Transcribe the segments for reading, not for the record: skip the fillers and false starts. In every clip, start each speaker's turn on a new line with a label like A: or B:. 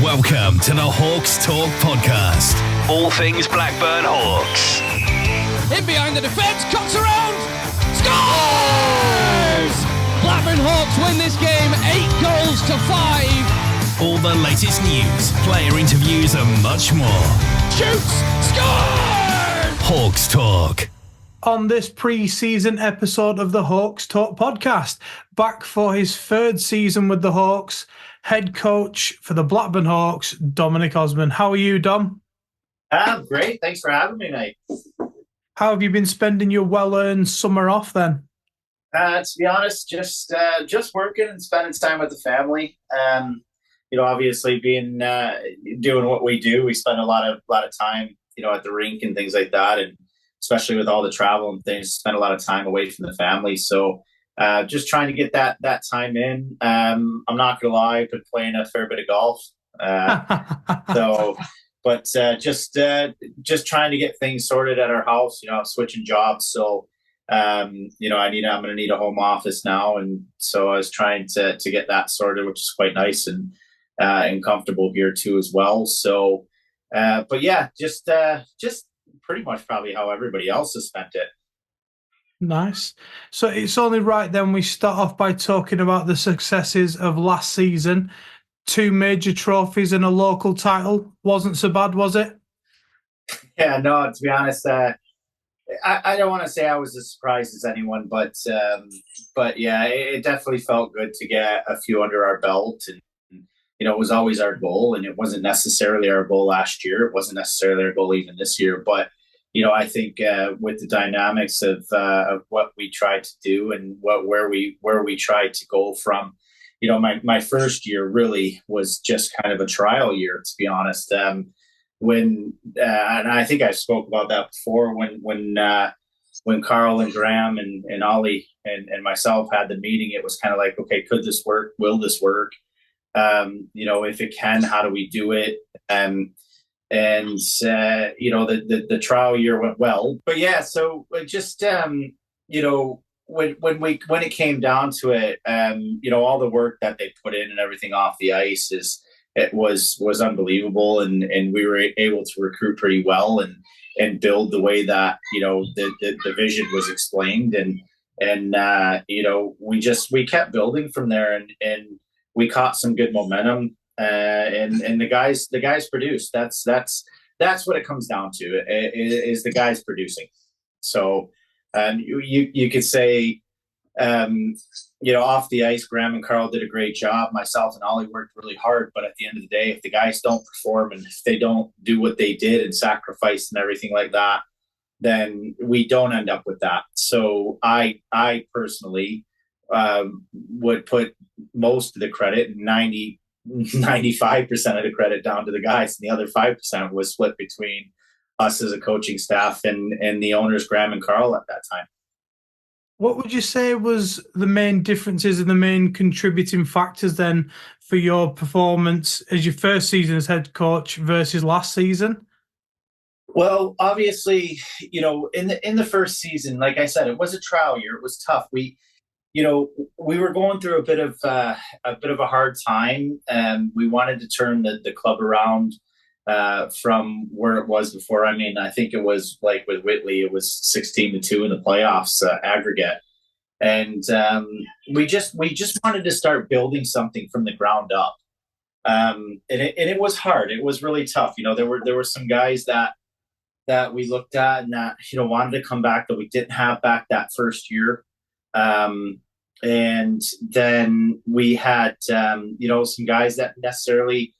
A: Welcome to the Hawks Talk podcast. All things Blackburn Hawks.
B: In behind the defence, cuts around, scores! Blackburn Hawks win this game 8 goals to 5.
A: All the latest news, player interviews and much more.
B: Shoots, scores!
A: Hawks Talk.
C: On this pre-season episode of the Hawks Talk podcast, back for his third season with the Hawks, head coach for the Blackburn Hawks, Dominic Osman. How are you, Dom?
D: Great. Thanks for having me, mate.
C: How have you been spending your well-earned summer off then?
D: To be honest, just working and spending time with the family. Obviously being doing what we do, we spend a lot of time, at the rink and things like that, and especially with all the travel and things, spend a lot of time away from the family. So just trying to get that time in. I'm not gonna lie, I've been playing a fair bit of golf. Just trying to get things sorted at our house. Switching jobs, so I'm gonna need a home office now, and so I was trying to get that sorted, which is quite nice and comfortable here too as well. So, just pretty much probably how everybody else has spent it.
C: Nice. So it's only right then we start off by talking about the successes of last season. 2 major trophies and a local title. Wasn't so bad, was it?
D: Yeah, no, to be honest, I don't want to say I was as surprised as anyone, but yeah, it definitely felt good to get a few under our belt. And, it was always our goal, and it wasn't necessarily our goal last year. It wasn't necessarily our goal even this year, but I think with the dynamics of what we tried to do and where we tried to go from, my first year really was just kind of a trial year, to be honest. And I think I spoke about that before when Carl and Graham and Ollie and myself had the meeting, it was kind of like, okay, could this work? Will this work? If it can, how do we do it? The trial year went well, but yeah, so just, when it came down to it, all the work that they put in and everything off the ice was unbelievable. And we were able to recruit pretty well and build the way that, the vision was explained. And we kept building from there, and we caught some good momentum. And the guys produced. That's what it comes down to, is the guys producing. So you could say, off the ice, Graham and Carl did a great job. Myself and Ollie worked really hard, but at the end of the day, if the guys don't perform and if they don't do what they did and sacrifice and everything like that, then we don't end up with that. So I personally would put most of the credit, 95% of the credit, down to the guys, and the other 5% was split between us as a coaching staff and the owners, Graham and Carl, at that time.
C: What would you say was the main differences and the main contributing factors then for your performance as your first season as head coach versus last season?
D: Well, obviously, in the first season, like I said, it was a trial year. It was tough. We were going through a bit of a hard time, and we wanted to turn the club around from where it was before. I mean, I think it was like with Whitley, it was 16-2 in the playoffs aggregate, and we just wanted to start building something from the ground up. And it was hard. It was really tough. There were some guys that we looked at and that wanted to come back that we didn't have back that first year. And then we had, some guys that necessarily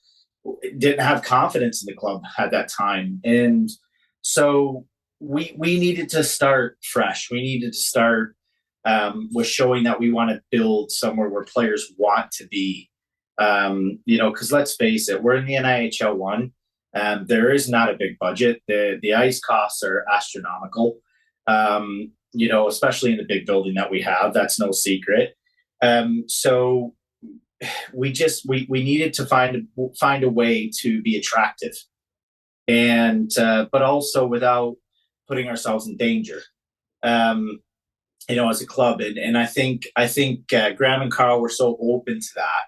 D: didn't have confidence in the club at that time. And so we needed to start fresh. We needed to start with showing that we want to build somewhere where players want to be, because let's face it, we're in the NIHL 1. There is not a big budget. The ice costs are astronomical. Especially in the big building that we have, that's no secret. So we needed to find a way to be attractive, and but also without putting ourselves in danger. As a club, and I think Graham and Carl were so open to that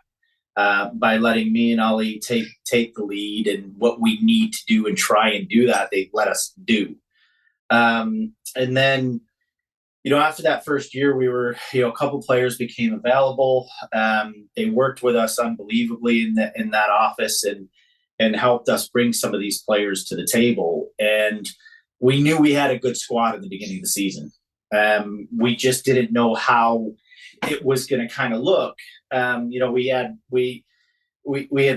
D: by letting me and Ollie take the lead and what we need to do and try and do that, they let us do. And then, after that first year, we were, a couple players became available. They worked with us unbelievably in that office and helped us bring some of these players to the table. And we knew we had a good squad at the beginning of the season. We just didn't know how it was going to kind of look. We had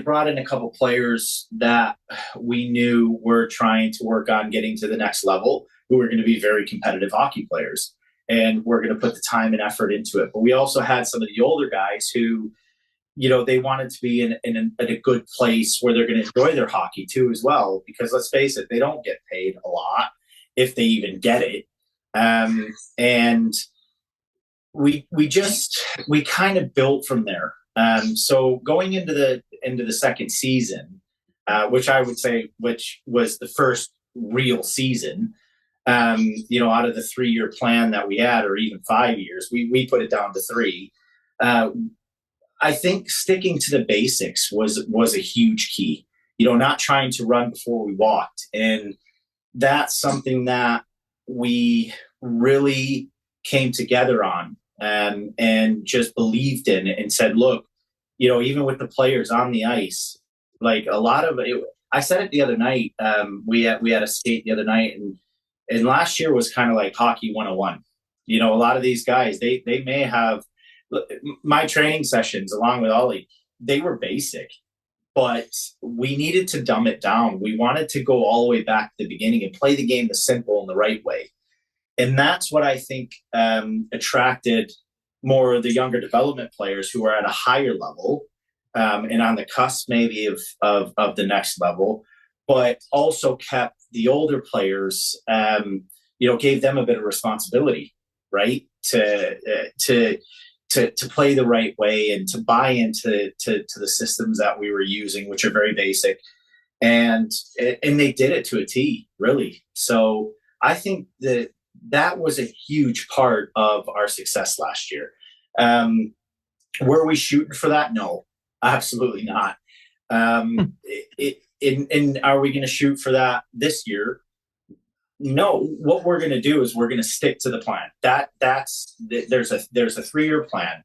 D: brought in a couple players that we knew were trying to work on getting to the next level, who were going to be very competitive hockey players. And we're going to put the time and effort into it. But we also had some of the older guys who, they wanted to be in a good place where they're going to enjoy their hockey too as well. Because let's face it, they don't get paid a lot if they even get it. And we kind of built from there. So going into the second season, which I would say, which was the first real season, out of the 3-year plan that we had, or even 5 years, we put it down to 3. I think sticking to the basics was a huge key. Not trying to run before we walked, and that's something that we really came together on, and just believed in and said, look, even with the players on the ice, like a lot of it. I said it the other night. We had a skate the other night, and last year was kind of like hockey 101. A lot of these guys, they may have my training sessions along with Ollie, they were basic, but we needed to dumb it down. We wanted to go all the way back to the beginning and play the game the simple and the right way. And that's what I think attracted more of the younger development players who are at a higher level, and on the cusp maybe of the next level, but also kept the older players, gave them a bit of responsibility, right? To play the right way and to buy into the systems that we were using, which are very basic. And they did it to a T, really. So I think that was a huge part of our success last year. Were we shooting for that? No, absolutely not. And are we going to shoot for that this year? No. What we're going to do is we're going to stick to the plan. There's a 3-year plan,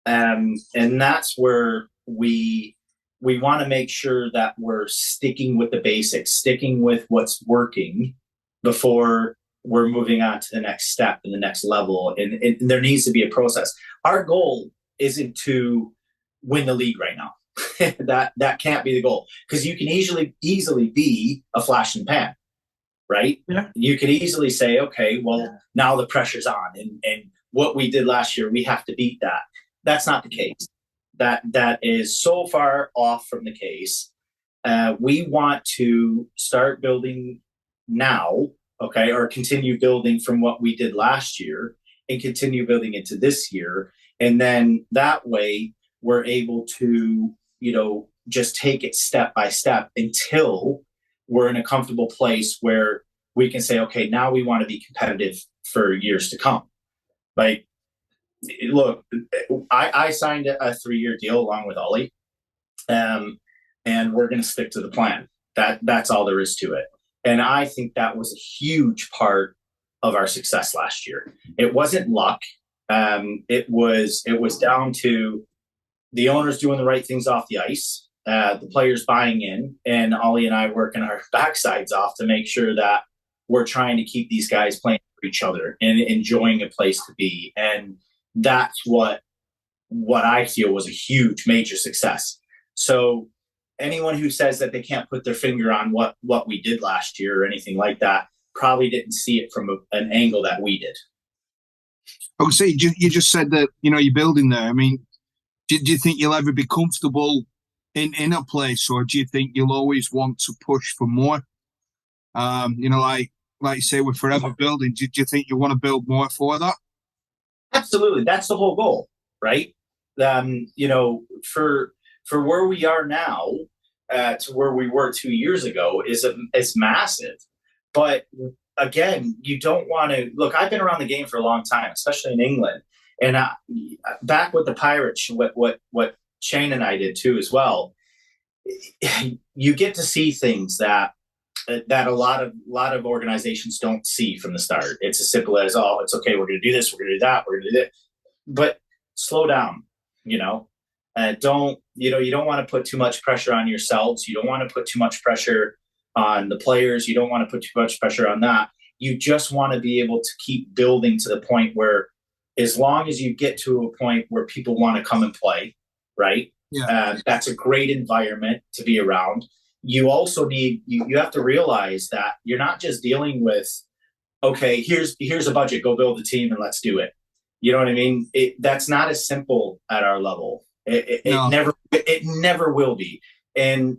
D: and that's where we want to make sure that we're sticking with the basics, sticking with what's working before we're moving on to the next step and the next level. And there needs to be a process. Our goal isn't to win the league right now. that can't be the goal, because you can easily be a flash in the pan, right? Yeah. You could easily say, okay, well, now the pressure's on, and what we did last year, we have to beat that. That's not the case. That is so far off from the case. We want to start building now, okay, or continue building from what we did last year and continue building into this year. And then that way we're able to, just take it step by step until we're in a comfortable place where we can say, okay, now we want to be competitive for years to come. Like, look, I signed a 3-year deal along with Ollie, and we're going to stick to the plan. That's all there is to it. And I think that was a huge part of our success last year. It wasn't luck. It was down to the owners doing the right things off the ice, the players buying in, and Ollie and I working our backsides off to make sure that we're trying to keep these guys playing for each other and enjoying a place to be. And that's what I feel was a huge, major success. So anyone who says that they can't put their finger on what we did last year or anything like that probably didn't see it from an angle that we did.
E: Okay, so you just said that, you're building there. I mean, do you think you'll ever be comfortable in a place, or do you think you'll always want to push for more? Like you say, we're forever building. Do you think you want to build more for that?
D: Absolutely. That's the whole goal, right? For where we are now to where we were 2 years ago is massive. But again, you don't want to look. I've been around the game for a long time, especially in England, and back with the Pirates. What Shane and I did too as well. You get to see things that a lot of organizations don't see from the start. It's as simple as, oh, it's okay, we're going to do this, we're going to do that, we're going to do that. But slow down, you don't want to put too much pressure on yourselves. You don't want to put too much pressure on the players. You don't want to put too much pressure on that. You just want to be able to keep building to the point where, as long as you get to a point where people want to come and play, right?
E: Yeah.
D: That's a great environment to be around. You also need, you have to realize that you're not just dealing with, okay, here's a budget, go build a team and let's do it. You know what I mean? That's not as simple at our level. It never will be. And,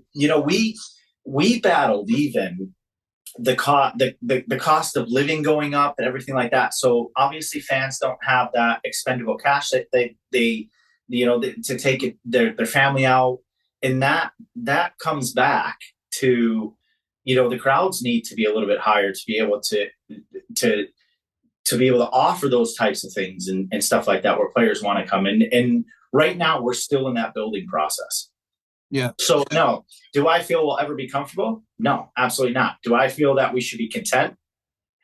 D: we battled even the cost of living going up and everything like that. So obviously fans don't have that expendable cash that they to take their family out. And that comes back to, the crowds need to be a little bit higher to be able to be able to offer those types of things and stuff like that, where players want to come in. And right now we're still in that building process.
E: Yeah.
D: So no, do I feel we'll ever be comfortable? No, absolutely not. Do I feel that we should be content?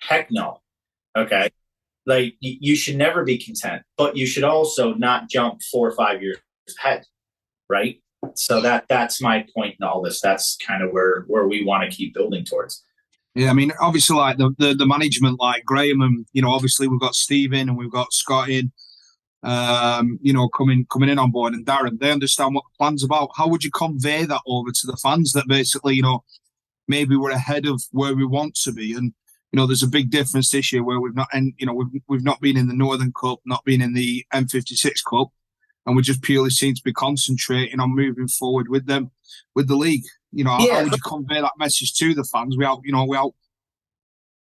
D: Heck no. Okay. Like, you should never be content, but you should also not jump 4 or 5 years ahead. Right. So that's my point in all this. That's kind of where we want to keep building towards.
E: Yeah, I mean, obviously, like the management, like Graham, and obviously we've got Steve in and we've got Scott in, coming in on board, and Darren. They understand what the plan's about. How would you convey that over to the fans that basically, maybe we're ahead of where we want to be, and there's a big difference this year where we've not, and we've not been in the Northern Cup, not been in the M56 Cup, and we just purely seem to be concentrating on moving forward with them, with the league. How would you convey that message to the fans without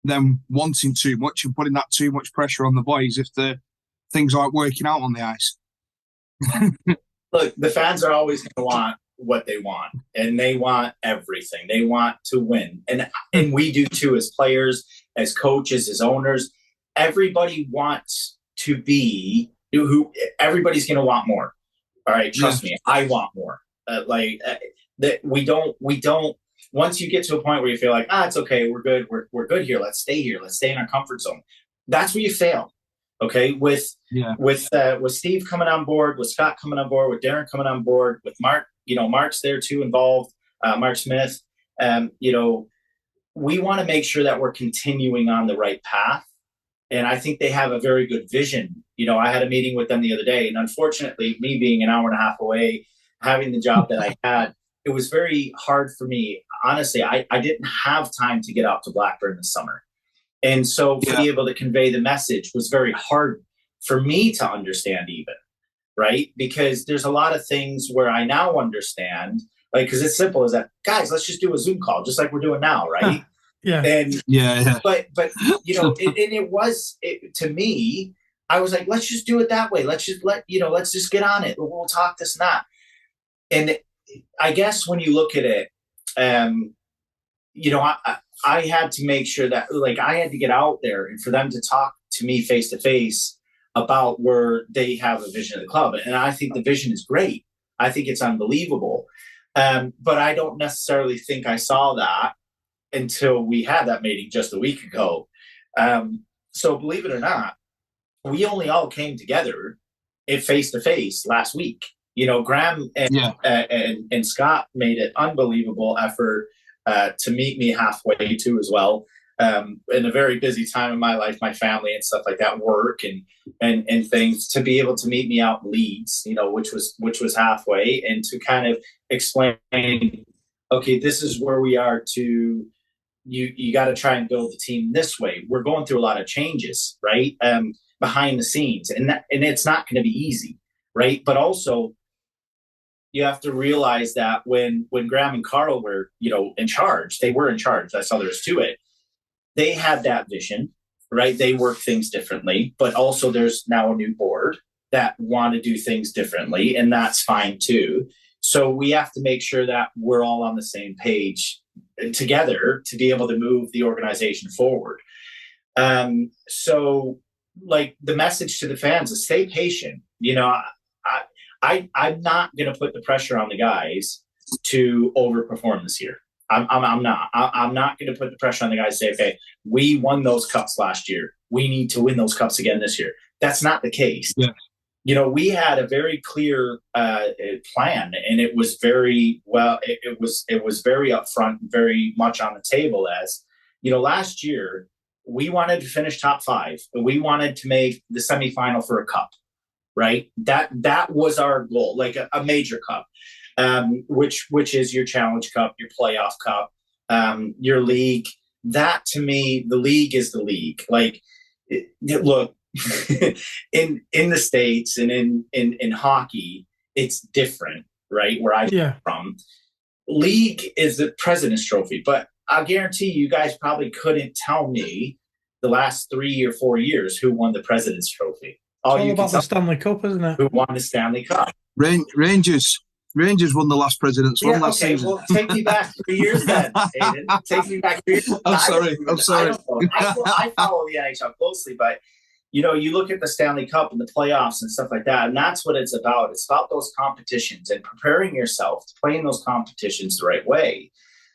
E: them wanting too much and putting that too much pressure on the boys if the things aren't working out on the ice?
D: Look, the fans are always going to want what they want, and they want everything. They want to win, and we do too, as players, as coaches, as owners. Everybody wants to be who. Everybody's going to want more. All right, trust me, I want more. That we don't. Once you get to a point where you feel like, it's okay, we're good, we're good here. Let's stay here. Let's stay in our comfort zone. That's where you fail. Okay, with Steve coming on board, with Scott coming on board, with Darren coming on board, with Mark. Mark's there too, involved. Mark Smith. We want to make sure that we're continuing on the right path, and I think they have a very good vision. I had a meeting with them the other day, and unfortunately, me being an hour and a half away, having the job that I had, it was very hard for me. Honestly, I didn't have time to get out to Blackburn this summer. And so to be able to convey the message was very hard for me to understand even, right? Because there's a lot of things where I now understand, because it's simple as that, guys, let's just do a Zoom call, just like we're doing now, right?
C: Yeah.
D: And but to me, I was like, let's just do it that way. Let's just get on it. We'll talk this and that. And I guess when you look at it, I had to make sure that, I had to get out there and for them to talk to me face to face about where they have a vision of the club. And I think the vision is great. I think it's unbelievable. But I don't necessarily think I saw that until we had that meeting just a week ago. So believe it or not, we only all came together face to face last week. Graham and Scott made an unbelievable effort to meet me halfway too as well. In a very busy time in my life, my family and stuff like that, work and things, to be able to meet me out in Leeds, which was halfway, and to kind of explain, okay, this is where we are. You got to try and build the team this way. We're going through a lot of changes, right? Behind the scenes, and it's not going to be easy, right? But also, you have to realize that when Graham and Carl were, in charge, they were in charge. That's all there is to it. They had that vision, right? They work things differently, but also there's now a new board that want to do things differently, and that's fine too. So we have to make sure that we're all on the same page together to be able to move the organization forward. So the message to the fans is stay patient. I'm not going to put the pressure on the guys to overperform this year. I'm not. I'm not going to put the pressure on the guys to say, okay, we won those cups last year. We need to win those cups again this year. That's not the case.
E: Yeah.
D: We had a very clear plan, and it was very well. It was very upfront, very much on the table. As last year we wanted to finish top 5. We wanted to make the semifinal for a cup, right? That was our goal, like a major cup. Which is your Challenge Cup, your Playoff Cup, your league. That to me, the league is the league. Like, look, in the States and in hockey, it's different, right? Where I'm from, league is the President's Trophy, but I guarantee you guys probably couldn't tell me the last 3 or 4 years who won the President's Trophy.
C: All about the Stanley Cup, isn't it?
D: Who won the Stanley Cup?
E: Rangers won the last President's one last season.
D: Well, take me back 3 years then, Aiden. Take me back 3 years.
E: I'm sorry.
D: I follow the NHL closely, but you look at the Stanley Cup and the playoffs and stuff like that, and that's what it's about. It's about those competitions and preparing yourself to play in those competitions the right way.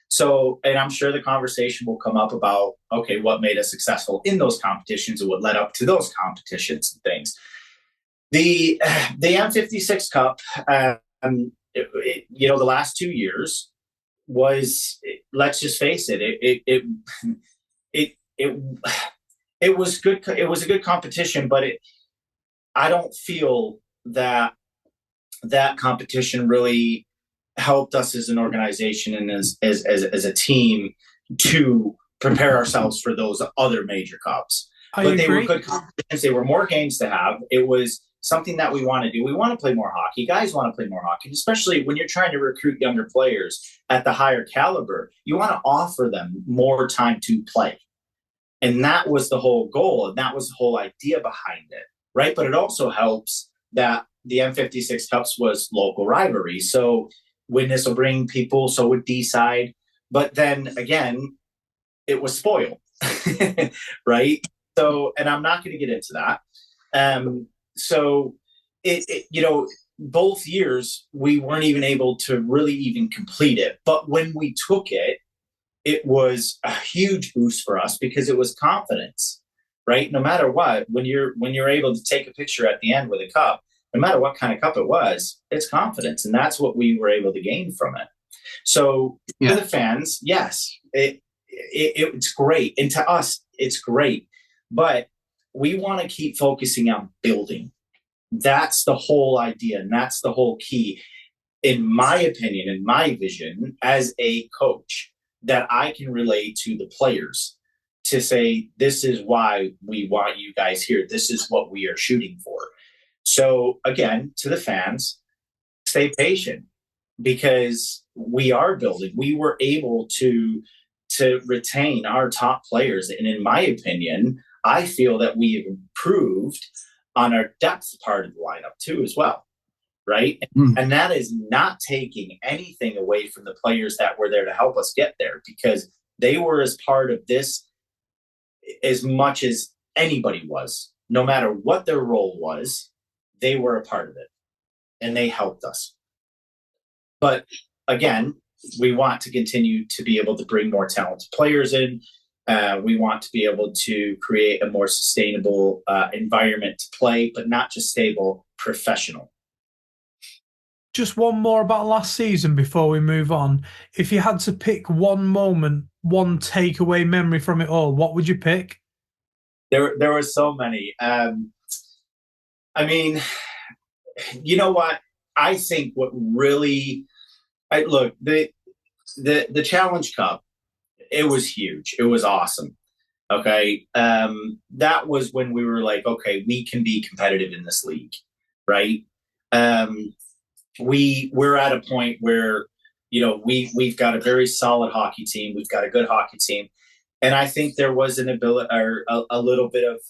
D: So, and I'm sure the conversation will come up about, okay, what made us successful in those competitions and what led up to those competitions and things. The M56 Cup, the last 2 years was, let's just face it, it was good. It was a good competition, but I don't feel that competition really helped us as an organization and as a team to prepare ourselves for those other major cups. But they were good competitions. They were more games to have. It was something that we want to do. We want to play more hockey. Guys want to play more hockey, especially when you're trying to recruit younger players at the higher caliber. You want to offer them more time to play. And that was the whole goal. And that was the whole idea behind it, right? But it also helps that the M56 Cups was local rivalry. So when this will bring people, so would D-side. But then again, it was spoiled, right? So, and I'm not going to get into that. So both years we weren't even able to really even complete it. But when we took it, it was a huge boost for us because it was confidence, right? No matter what, when you're able to take a picture at the end with a cup, no matter what kind of cup it was, it's confidence. And that's what we were able to gain from it. So to the fans, yes, it's great. And to us, it's great. But we want to keep focusing on building. That's the whole idea. And that's the whole key, in my opinion, in my vision as a coach, that I can relay to the players to say, this is why we want you guys here. This is what we are shooting for. So again, to the fans, stay patient because we are building. We were able to retain our top players. And in my opinion, I feel that we have improved on our depth part of the lineup too as well. Right. And that is not taking anything away from the players that were there to help us get there, because they were as part of this as much as anybody was. No matter what their role was, they were a part of it and they helped us. But again, we want to continue to be able to bring more talented players in. We want to be able to create a more sustainable environment to play, but not just stable, professional.
C: Just one more about last season before we move on. If you had to pick one moment, one takeaway memory from it all, what would you pick?
D: There were so many. I mean, you know what? I think what really, look, the Challenge Cup, it was huge. It was awesome. Okay. That was when we were like, okay, we can be competitive in this league, right? We're at a point where, we've got a very solid hockey team. We've got a good hockey team. And I think there was an ability or a little bit of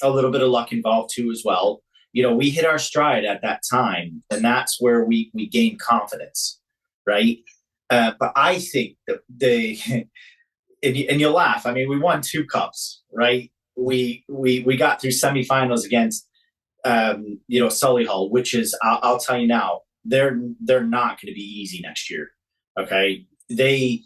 D: luck involved too, as well. We hit our stride at that time, and that's where we gained confidence. Right. But I think that and you'll laugh. I mean, we won 2 cups, right? We got through semifinals against Solihull, which is, I'll tell you now, they're not going to be easy next year. Okay. They're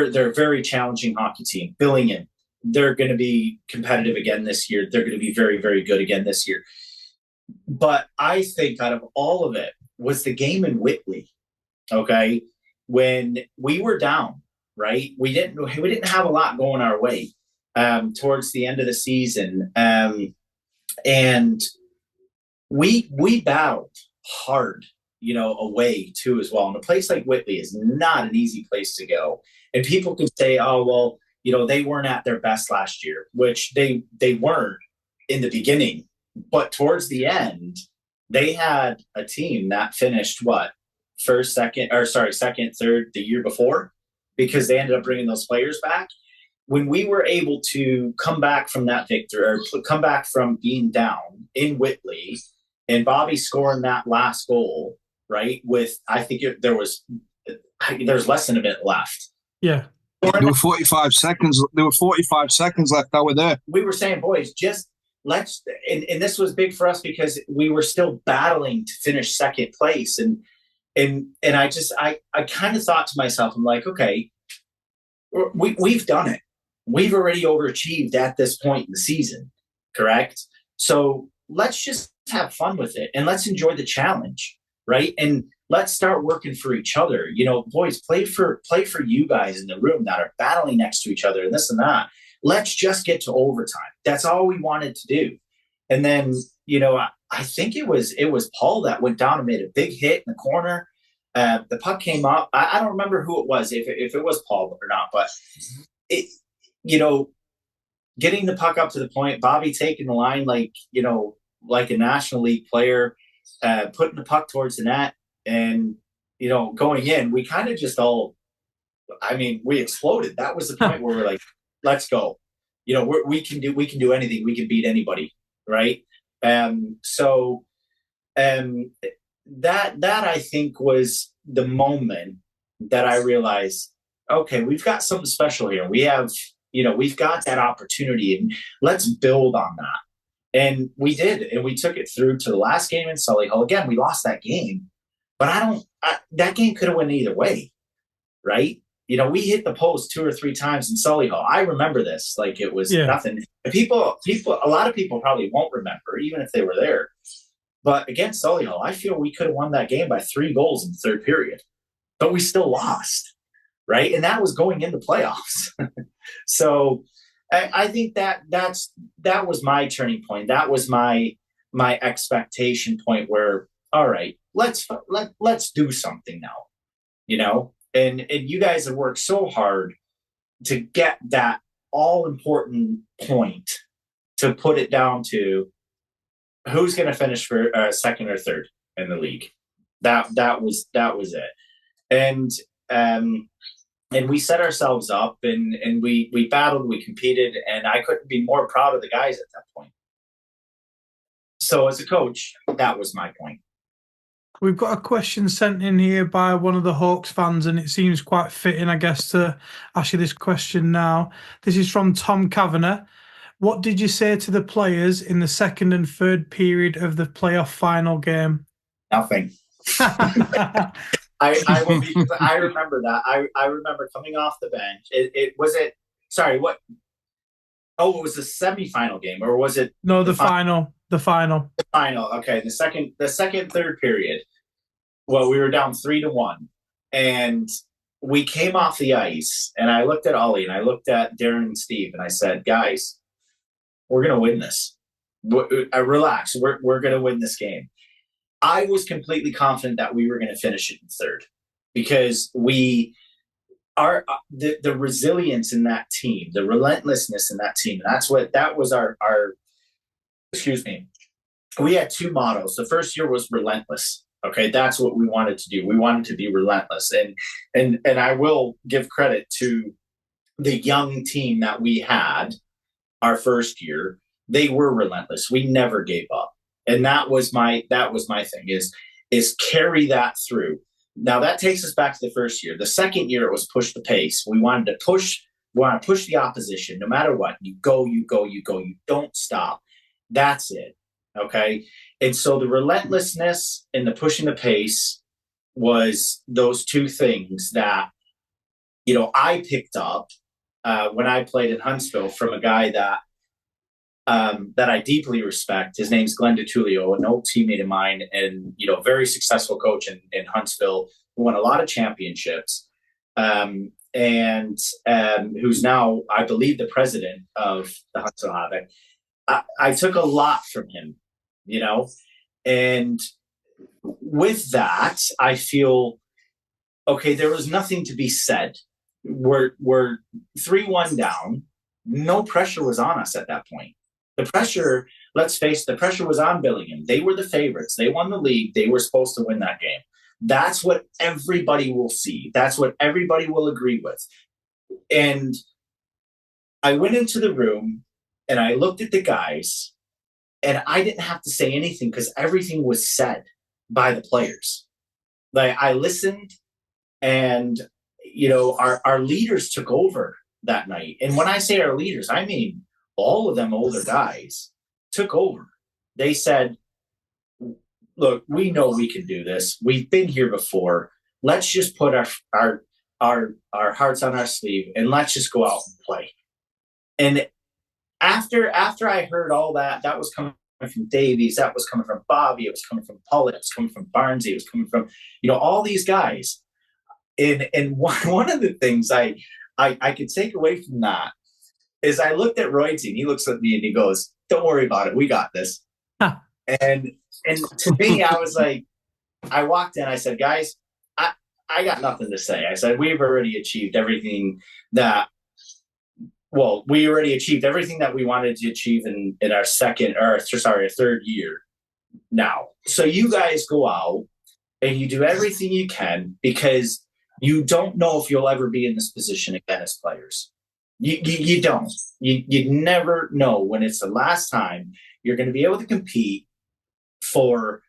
D: a very challenging hockey team. Billingham, they're going to be competitive again this year. They're going to be very, very good again this year. But I think out of all of it was the game in Whitley. Okay. When we were down, right? We didn't have a lot going our way towards the end of the season. And we battled hard, away too as well. And a place like Whitley is not an easy place to go. And people can say, oh, well, they weren't at their best last year, which they weren't in the beginning. But towards the end, they had a team that finished second, third the year before, because they ended up bringing those players back. When we were able to come back from that victory, or come back from being down in Whitley, and Bobby scoring that last goal, right? With, I think there's less than a minute left.
C: Yeah.
E: There were 45 seconds. There were 45 seconds left. I was there.
D: We were saying, boys, just let's. And this was big for us because we were still battling to finish second place. And I kind of thought to myself, I'm like, okay, we've done it. We've already overachieved at this point in the season, correct? So let's just have fun with it and let's enjoy the challenge, right? And let's start working for each other. Boys, play for you guys in the room that are battling next to each other and this and that. Let's just get to overtime. That's all we wanted to do. And then, I think it was Paul that went down and made a big hit in the corner. The puck came up. I don't remember who it was, if it was Paul or not, but it, getting the puck up to the point, Bobby taking the line like a National League player, putting the puck towards the net and, going in, we kind of just we exploded. That was the point where we're like, let's go. We can do anything. We can beat anybody. Right. That I think was the moment that I realized, okay, we've got something special here. We have, we've got that opportunity and let's build on that. And we did, and we took it through to the last game in Solihull. Again, we lost that game, but that game could have went either way. Right. We hit the post 2 or 3 times in Solihull. I remember this like it was nothing. People, a lot of people probably won't remember, even if they were there. But against Solihull, I feel we could have won that game by 3 goals in the third period, but we still lost, right? And that was going into playoffs. So I think that was my turning point. That was my expectation point where, all right, let's do something now, And you guys have worked so hard to get that all-important point to put it down to who's going to finish for second or third in the league. That was it. And we set ourselves up and we battled, we competed, and I couldn't be more proud of the guys at that point. So as a coach, that was my point.
C: We've got a question sent in here by one of the Hawks fans, and it seems quite fitting, I guess, to ask you this question now. This is from Tom Kavanagh. What did you say to the players in the second and third period of the playoff final game?
D: Nothing. I remember that. I remember coming off the bench. It was the semifinal game, or was it?
C: No, the final. The final.
D: The final. Okay. The second, third period. Well, we were down 3-1, and we came off the ice, and I looked at Ollie and I looked at Darren and Steve, and I said, guys, we're going to win this. Relax. We're going to win this game. I was completely confident that we were going to finish it in third because we are the resilience in that team, the relentlessness in that team. And that was our excuse me. We had 2 mottos. The first year was relentless. Okay. That's what we wanted to do. We wanted to be relentless. And I will give credit to the young team that we had our first year. They were relentless. We never gave up. And that was my thing is carry that through. Now that takes us back to the first year. The second year it was push the pace. We want to push the opposition no matter what. You go, you don't stop. That's it. Okay. And so the relentlessness and the pushing the pace was those two things that, I picked up when I played in Huntsville from a guy that I deeply respect. His name's Glenn DeTulio, an old teammate of mine, and very successful coach in Huntsville, who won a lot of championships, and who's now, I believe, the president of the Huntsville Havoc. I took a lot from him, and with that, I feel okay. There was nothing to be said. We're 3-1 down. No pressure was on us at that point. The pressure, let's face it, the pressure was on Billingham. They were the favorites. They won the league. They were supposed to win that game. That's what everybody will see. That's what everybody will agree with. And I went into the room and I looked at the guys, and I didn't have to say anything because everything was said by the players. Like, I listened, and our leaders took over that night. And when I say our leaders, I mean all of them older guys took over. They said, look, we know we can do this. We've been here before. Let's just put our hearts on our sleeve and let's just go out and play. And after I heard all that, that was coming from Davies, that was coming from Bobby, it was coming from Pollitt, it was coming from Barnesy, it was coming from, all these guys. And one of the things I could take away from that is I looked at Royce, and he looks at me and he goes, "Don't worry about it. We got this."
C: Huh.
D: And to me, I was like, I walked in, I said, "Guys, I got nothing to say." I said, "We've already achieved everything that we wanted to achieve in our third year now. So you guys go out and you do everything you can, because you don't know if you'll ever be in this position again as players. You don't. You never know when it's the last time you're going to be able to compete for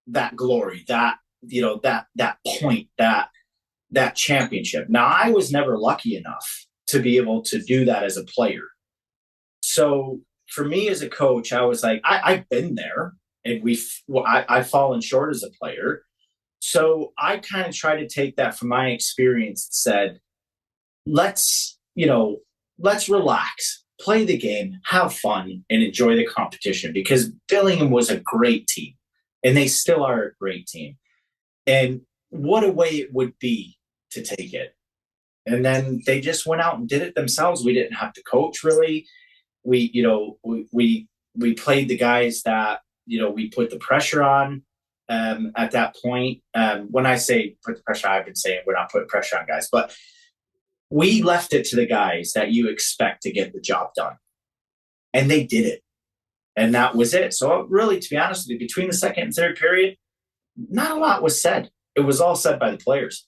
D: that glory, that point, that championship." Now, I was never lucky enough to be able to do that as a player. So for me as a coach, I was like, I've been there, and I've fallen short as a player. So I kind of tried to take that from my experience and said, let's relax, play the game, have fun, and enjoy the competition, because Billingham was a great team, and they still are a great team. And what a way it would be to take it. And then they just went out and did it themselves. We didn't have to coach, really. We played the guys that, we put the pressure on at that point. When I say put the pressure, I've been saying we're not putting pressure on guys, but we left it to the guys that you expect to get the job done. And they did it. And that was it. So really, to be honest with you, between the second and third period, not a lot was said. It was all said by the players.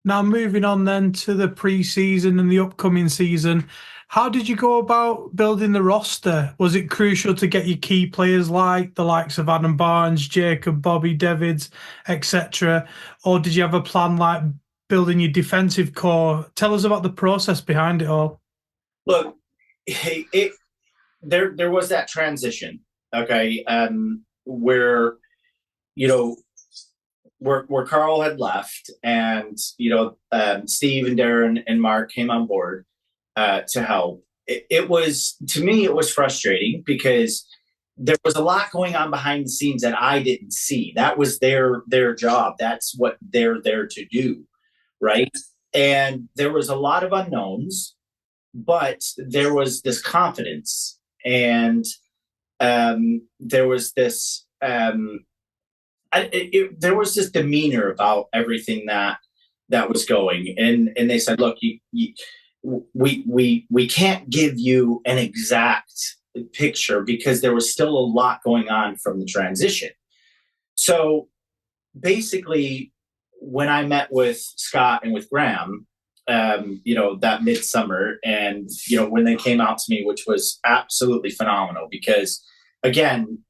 C: Now, moving on then to the pre-season and the upcoming season, how did you go about building the roster? Was it crucial to get your key players like the likes of Adam Barnes, Jacob, Bobby, Davids, etc.? Or did you have a plan like building your defensive core? Tell us about the process behind it all.
D: Look, there was that transition, okay, where where Carl had left, and Steve and Darren and Mark came on board to help. It was, to me, it was frustrating because there was a lot going on behind the scenes that I didn't see. That was their job. That's what they're there to do, right? And there was a lot of unknowns, but there was this confidence, and there was this there was this demeanor about everything that was going, and they said, "Look, we can't give you an exact picture because there was still a lot going on from the transition." So basically, when I met with Scott and with Graham, that midsummer, and when they came out to me, which was absolutely phenomenal, because again,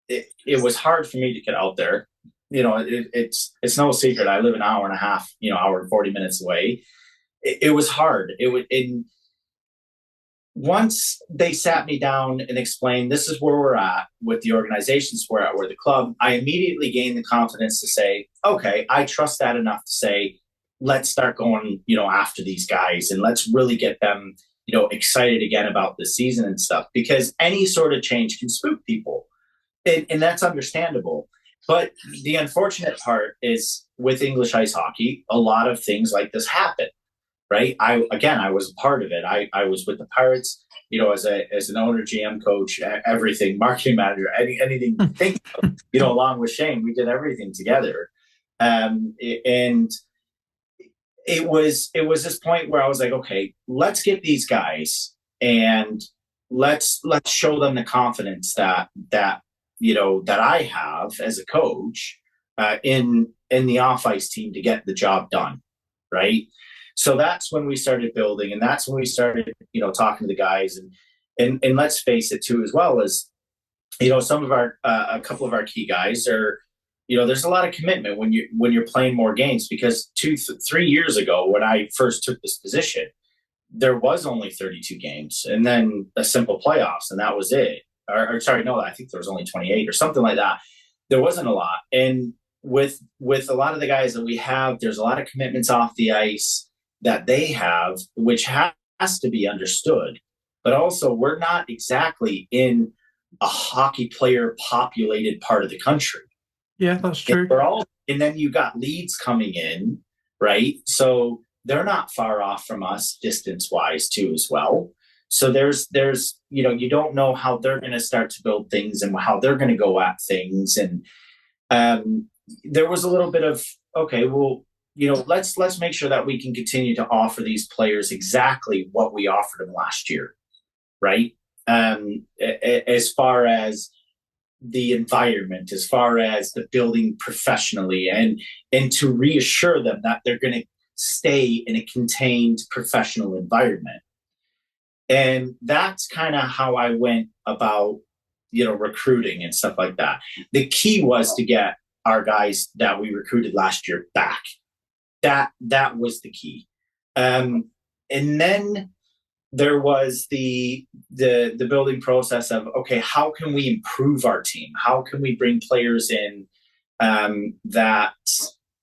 D: it was hard for me to get out there. It's no secret. I live an hour and a half, hour and 40 minutes away. It was hard. once they sat me down and explained, this is where we're at with the organizations, we're at, where the club, I immediately gained the confidence to say, okay, I trust that enough to say, let's start going, after these guys and let's really get them, excited again about the season and stuff, because any sort of change can spook people. And that's understandable. But the unfortunate part is with English ice hockey, a lot of things like this happen. Right. I was a part of it. I was with the Pirates, as an owner, GM, coach, everything, marketing manager, anything you think of, along with Shane, we did everything together. And it was this point where I was like, okay, let's get these guys and let's show them the confidence that I have as a coach in the off ice team to get the job done. Right. So that's when we started building, and that's when we started, talking to the guys, and let's face it too, as well as, some of our a couple of our key guys are, there's a lot of commitment when you're playing more games, because 3 years ago when I first took this position, there was only 32 games and then a simple playoffs, and that was it. Or sorry, no, I think there was only 28 or something like that. There wasn't a lot, and with a lot of the guys that we have, there's a lot of commitments off the ice that they have, which has to be understood. But also, we're not exactly in a hockey player populated part of the country.
C: Yeah, that's true.
D: And then you got leads coming in, right? So they're not far off from us distance wise too, as well. So there's you don't know how they're going to start to build things and how they're going to go at things. And there was a little bit of, okay, well, let's make sure that we can continue to offer these players exactly what we offered them last year, right? As far as the environment, as far as the building professionally, and to reassure them that they're going to stay in a contained professional environment. And that's kind of how I went about, recruiting and stuff like that. The key was to get our guys that we recruited last year back. That was the key. And then there was the building process of, okay, how can we improve our team? How can we bring players in that,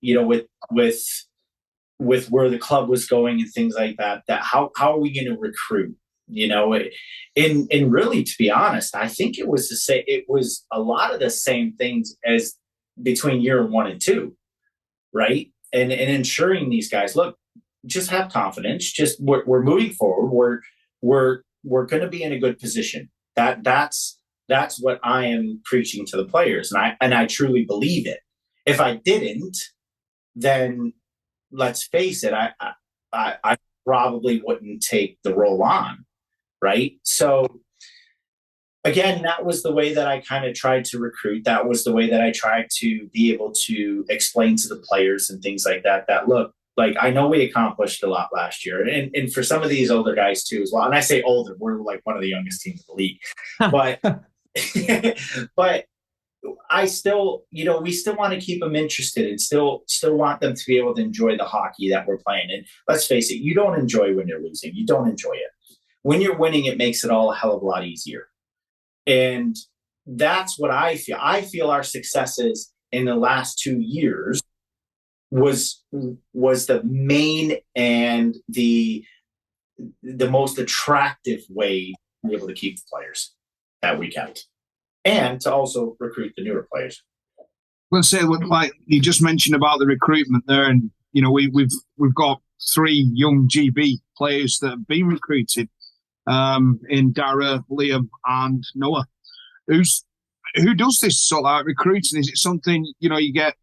D: with where the club was going and things like that, how are we going to recruit? And really, to be honest, I think it was a lot of the same things as between year 1 and 2, right? And ensuring these guys, look, just have confidence. Just we're moving forward. We're going to be in a good position. That's what I am preaching to the players, and I truly believe it. If I didn't, then let's face it, I probably wouldn't take the role on, right? So again, that was the way that I kind of tried to recruit. That was the way that I tried to be able to explain to the players and things like that, look, like, I know we accomplished a lot last year. And for some of these older guys too, as well. And I say older, we're like one of the youngest teams in the league. But, but I still, we still want to keep them interested and still want them to be able to enjoy the hockey that we're playing. And let's face it, you don't enjoy when you're losing. You don't enjoy it. When you're winning, it makes it all a hell of a lot easier. And that's what I feel. I feel our successes in the last 2 years was the main and the most attractive way to be able to keep the players that we kept, and to also recruit the newer players.
E: Let's say, like you just mentioned about the recruitment there, and we've got 3 young GB players that have been recruited. In Dara, Liam, and Noah. Who does this sort of recruiting? Is it something you get?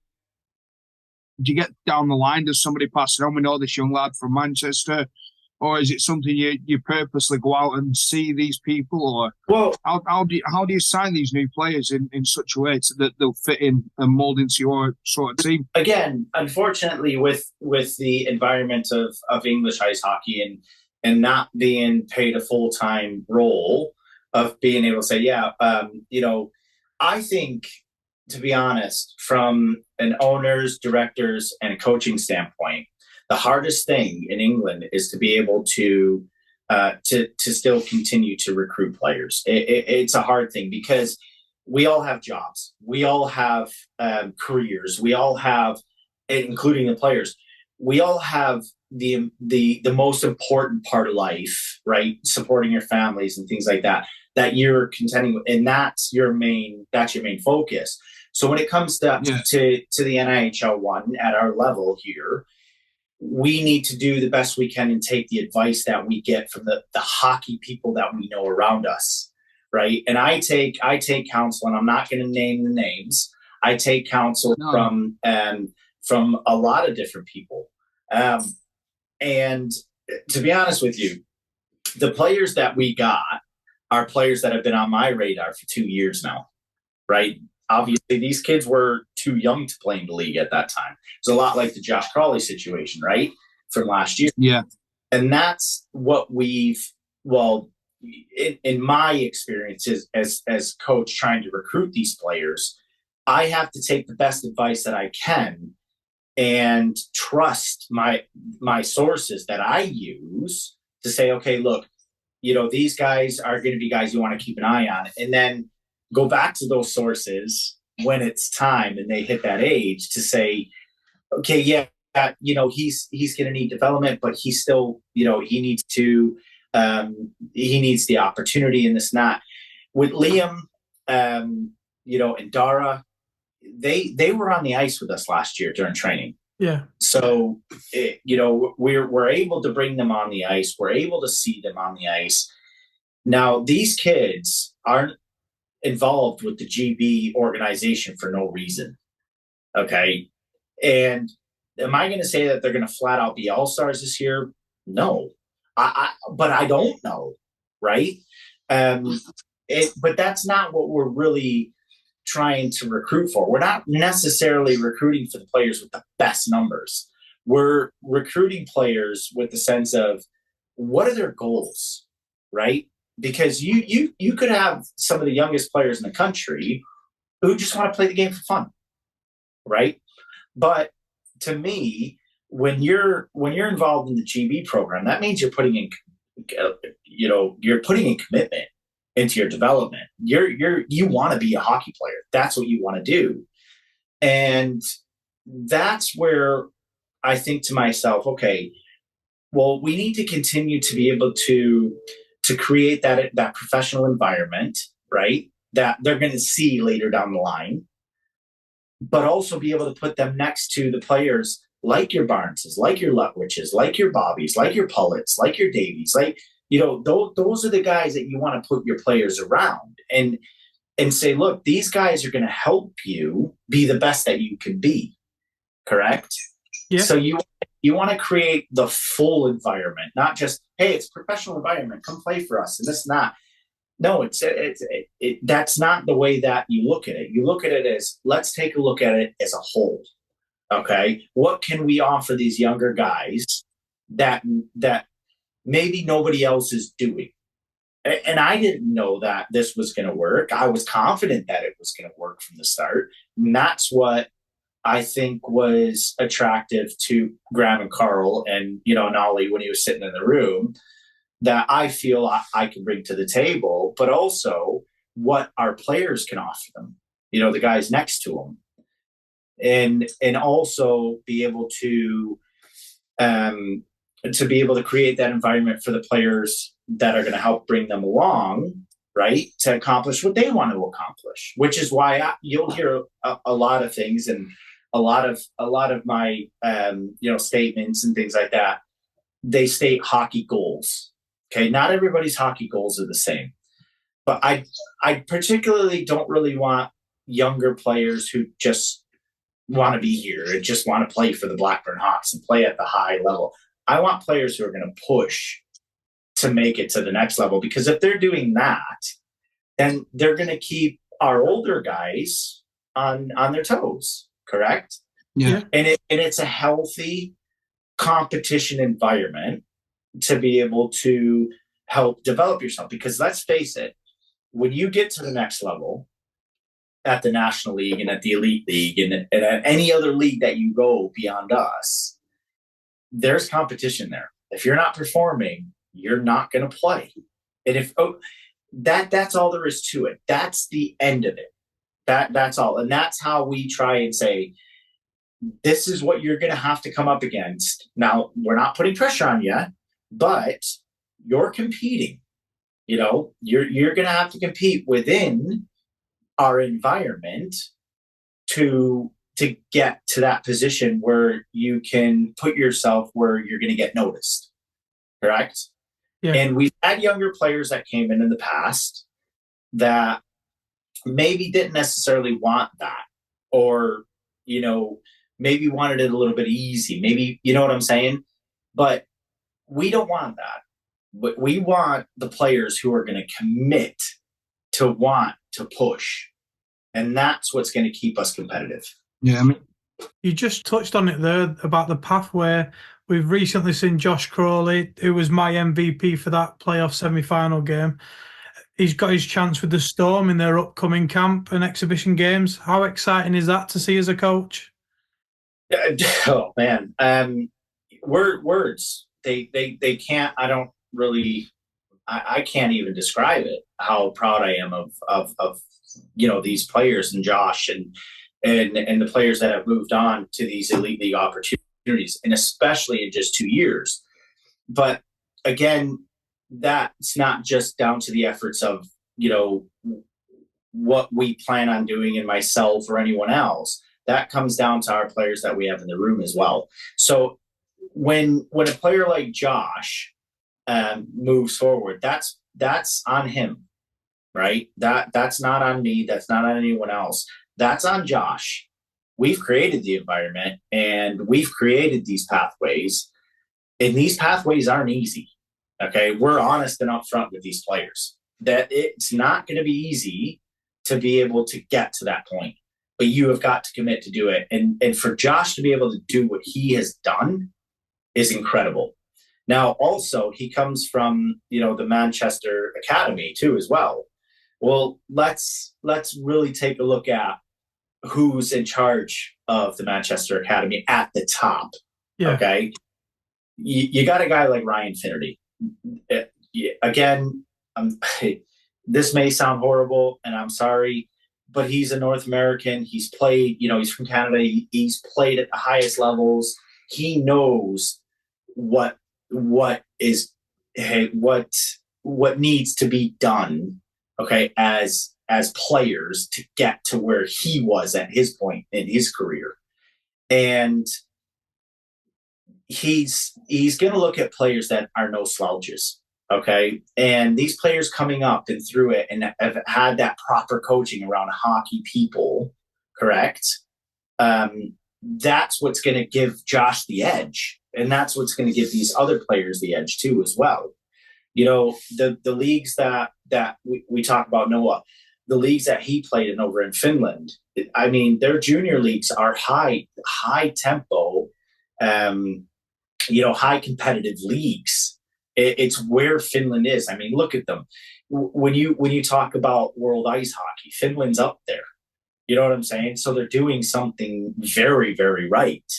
E: Do you get down the line? Does somebody pass it on? We know this young lad from Manchester, or is it something you purposely go out and see these people, or how do you sign these new players in such a way that they'll fit in and mold into your sort of team?
D: Again, unfortunately, with the environment of English ice hockey and not being paid a full-time role, of being able to say, I think, to be honest, from an owner's, director's, and coaching standpoint, the hardest thing in England is to be able to to still continue to recruit players. It's a hard thing because we all have jobs, we all have careers, we all have, including the players, we all have the most important part of life, right? Supporting your families and things like that you're contending with, and that's your main focus. So when it comes to the NHL one at our level here, we need to do the best we can and take the advice that we get from the hockey people that we know around us, right? And I take counsel, and I'm not going to name the names. I take counsel from a lot of different people. And to be honest with you, the players that we got are players that have been on my radar for 2 years now, right? Obviously, these kids were too young to play in the league at that time. It's a lot like the Josh Crawley situation, right, from last year.
E: Yeah.
D: And that's what in my experiences as coach trying to recruit these players, I have to take the best advice that I can and trust my sources that I use to say, okay, look, these guys are going to be guys you want to keep an eye on, and then go back to those sources when it's time and they hit that age to say, okay, he's going to need development, but he's still, he needs the opportunity and this and that. With Liam, and Dara, they were on the ice with us last year during training.
C: Yeah.
D: So, we're able to bring them on the ice. We're able to see them on the ice. Now, these kids aren't involved with the GB organization for no reason. Okay. And am I going to say that they're going to flat out be all-stars this year? No. But I don't know. Right. But that's not what we're really trying to recruit for. We're not necessarily recruiting for the players with the best numbers. We're recruiting players with the sense of what are their goals, right? Because you could have some of the youngest players in the country who just want to play the game for fun, right? But to me, when you're involved in the GB program, that means you're putting in commitment into your development. You want to be a hockey player. That's what you want to do. And that's where I think to myself, okay, well, we need to continue to be able to create that professional environment, right? That they're going to see later down the line, but also be able to put them next to the players like your Barneses, like your Lutwiches, like your Bobbies, like your Pullets, like your Davies, like, those are the guys that you want to put your players around and say, look, these guys are going to help you be the best that you can be. Correct? Yeah. So you want to create the full environment, not just, hey, it's a professional environment, come play for us, and this and that. No, that's not the way that you look at it. You look at it as, let's take a look at it as a whole. Okay, what can we offer these younger guys that maybe nobody else is doing? And I didn't know that this was going to work. I was confident that it was going to work from the start. And that's what I think was attractive to Graham and Carl and, Nolly when he was sitting in the room, that I feel I can bring to the table, but also what our players can offer them, the guys next to them. And also be able to be able to create that environment for the players that are going to help bring them along, right, to accomplish what they want to accomplish, which is why you'll hear a lot of things and a lot of my statements and things like that. They state hockey goals. Okay, not everybody's hockey goals are the same, but I particularly don't really want younger players who just want to be here and just want to play for the Blackburn Hawks and play at the high level. I want players who are going to push to make it to the next level, because if they're doing that, then they're going to keep our older guys on their toes, correct?
E: Yeah.
D: And it's a healthy competition environment to be able to help develop yourself, because let's face it, when you get to the next level at the National League and at the Elite League and at any other league that you go beyond us, there's competition there. If you're not performing, you're not going to play. And if that's all there is to it. That's the end of it. That's all. And that's how we try and say, this is what you're going to have to come up against. Now, we're not putting pressure on you, but you're competing. You're going to have to compete within our environment to get to that position where you can put yourself where you're going to get noticed. Correct? Yeah. And we've had younger players that came in the past that maybe didn't necessarily want that, or, maybe wanted it a little bit easy. Maybe, you know what I'm saying? But we don't want that. But we want the players who are going to commit to want to push. And that's what's going to keep us competitive.
E: Yeah,
C: you just touched on it there about the pathway. We've recently seen Josh Crowley, who was my MVP for that playoff semi-final game. He's got his chance with the Storm in their upcoming camp and exhibition games. How exciting is that to see as a coach?
D: Oh man, words they can't. I don't really. I can't even describe it. How proud I am of these players and Josh and the players that have moved on to these elite league opportunities, and especially in just 2 years. But again, that's not just down to the efforts of what we plan on doing in myself or anyone else. That comes down to our players that we have in the room as well. So when a player like Josh moves forward, that's on him, right? That's not on me. That's not on anyone else. That's on Josh. We've created the environment and we've created these pathways, and these pathways aren't easy. Okay, we're honest and upfront with these players that it's not going to be easy to be able to get to that point. But you have got to commit to do it. And for Josh to be able to do what he has done is incredible. Now, also, he comes from, the Manchester Academy too as well. Well, let's really take a look at who's in charge of the Manchester Academy at the top. Yeah. Okay. You got a guy like Ryan Finnerty. Again, this may sound horrible, and I'm sorry, but he's a North American. He's played, he's from Canada. He's played at the highest levels. He knows what needs to be done, okay, as players to get to where he was at his point in his career. And he's going to look at players that are no slouches. Okay. And these players coming up and through it and have had that proper coaching around hockey people, correct? That's what's going to give Josh the edge. And that's what's going to give these other players the edge too, as well. The leagues that we talk about, Noah, the leagues that he played in over in Finland, I mean, their junior leagues are high tempo, high competitive leagues. It's where Finland is. I mean, look at them. When you talk about world ice hockey, Finland's up there. You know what I'm saying? So they're doing something very, very right.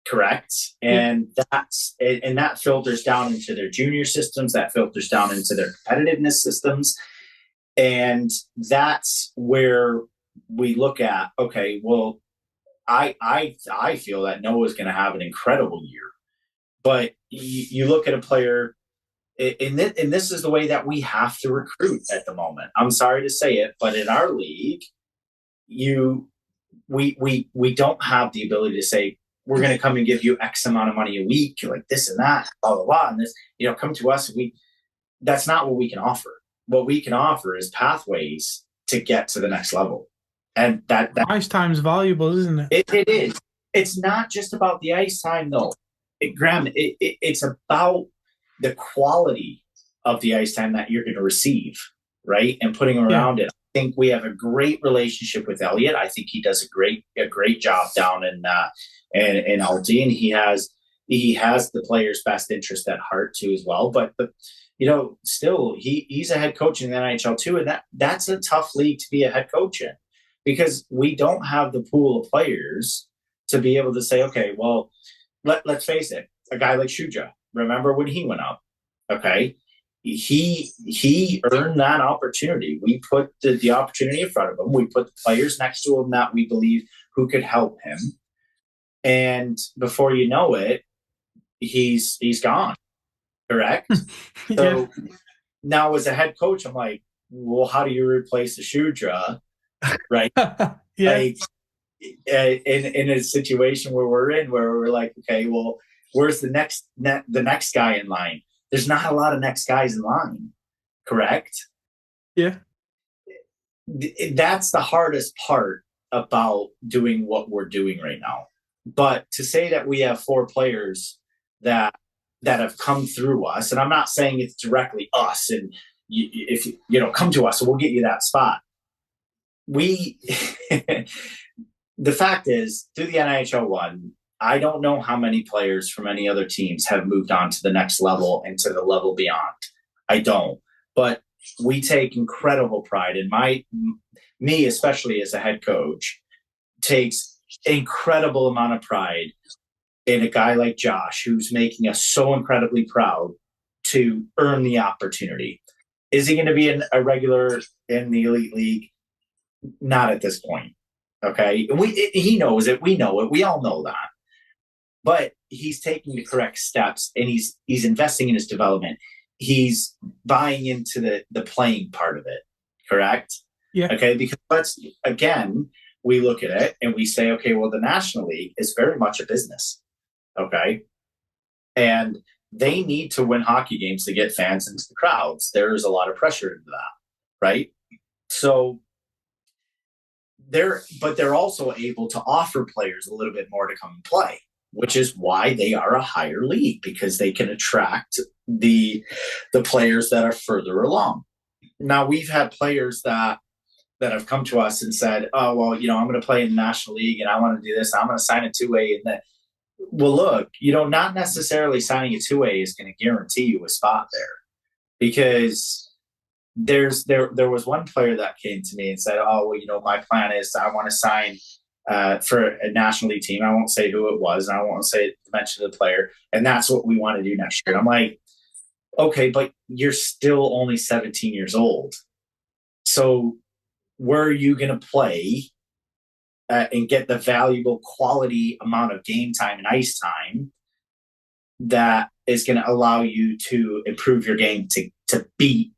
D: Correct. And that filters down into their junior systems, that filters down into their competitiveness systems. And that's where we look at, okay, well, I feel that Noah's going to have an incredible year. But you look at a player, and this is the way that we have to recruit at the moment. I'm sorry to say it, but in our league, we don't have the ability to say, we're going to come and give you X amount of money a week, like this and that, blah, blah, blah. And this, come to us. That's not what we can offer. What we can offer is pathways to get to the next level. And that
C: ice time's valuable, isn't it?
D: It is. It's not just about the ice time, though. Graham, it's about the quality of the ice time that you're going to receive, right? And putting around it. I think we have a great relationship with Elliot. I think he does a great job down in Aldi, and he has the player's best interest at heart too as well. But still he's a head coach in the NHL too, and that's a tough league to be a head coach in, because we don't have the pool of players to be able to say, okay, well, let's face it, a guy like Shuja, remember when he went up? Okay. He earned that opportunity. We put the opportunity in front of him. We put the players next to him that we believe who could help him. And before you know it, he's gone. Correct.
C: Yeah.
D: So now as a head coach, I'm like, well, how do you replace the Shudra? Right.
C: Yeah.
D: Like, in a situation where we're like, okay, well, where's the next guy in line? There's not a lot of next guys in line. Correct.
C: Yeah.
D: That's the hardest part about doing what we're doing right now. But to say that we have 4 players that have come through us, and I'm not saying it's directly us, and if you know, come to us and we'll get you that spot. We the fact is, through the NHL one, I don't know how many players from any other teams have moved on to the next level and to the level beyond. I don't. But we take incredible pride in me, especially as a head coach, takes incredible amount of pride in a guy like Josh, who's making us so incredibly proud to earn the opportunity. Is he going to be a regular in the elite league? Not at this point. Okay. He knows it. We know it. We all know that. But he's taking the correct steps, and he's investing in his development. He's buying into the playing part of it. Correct?
C: Yeah.
D: Okay. Because we look at it and we say, okay, well, the National League is very much a business. Okay. And they need to win hockey games to get fans into the crowds. There's a lot of pressure into that. Right. So they're also able to offer players a little bit more to come and play, which is why they are a higher league, because they can attract the players that are further along. Now, we've had players that have come to us and said, oh, well, you know, I'm going to play in the National League and I want to do this. I'm going to sign a 2-way. And well, look, you know, not necessarily signing a 2-way is going to guarantee you a spot there, because there was one player that came to me and said, oh, well, you know, my plan is I want to sign for a National League team. I won't say who it was, and I won't mention the player, and that's what we want to do next year. And I'm like, okay, but you're still only 17 years old. So where are you going to play and get the valuable quality amount of game time and ice time that is going to allow you to improve your game to beat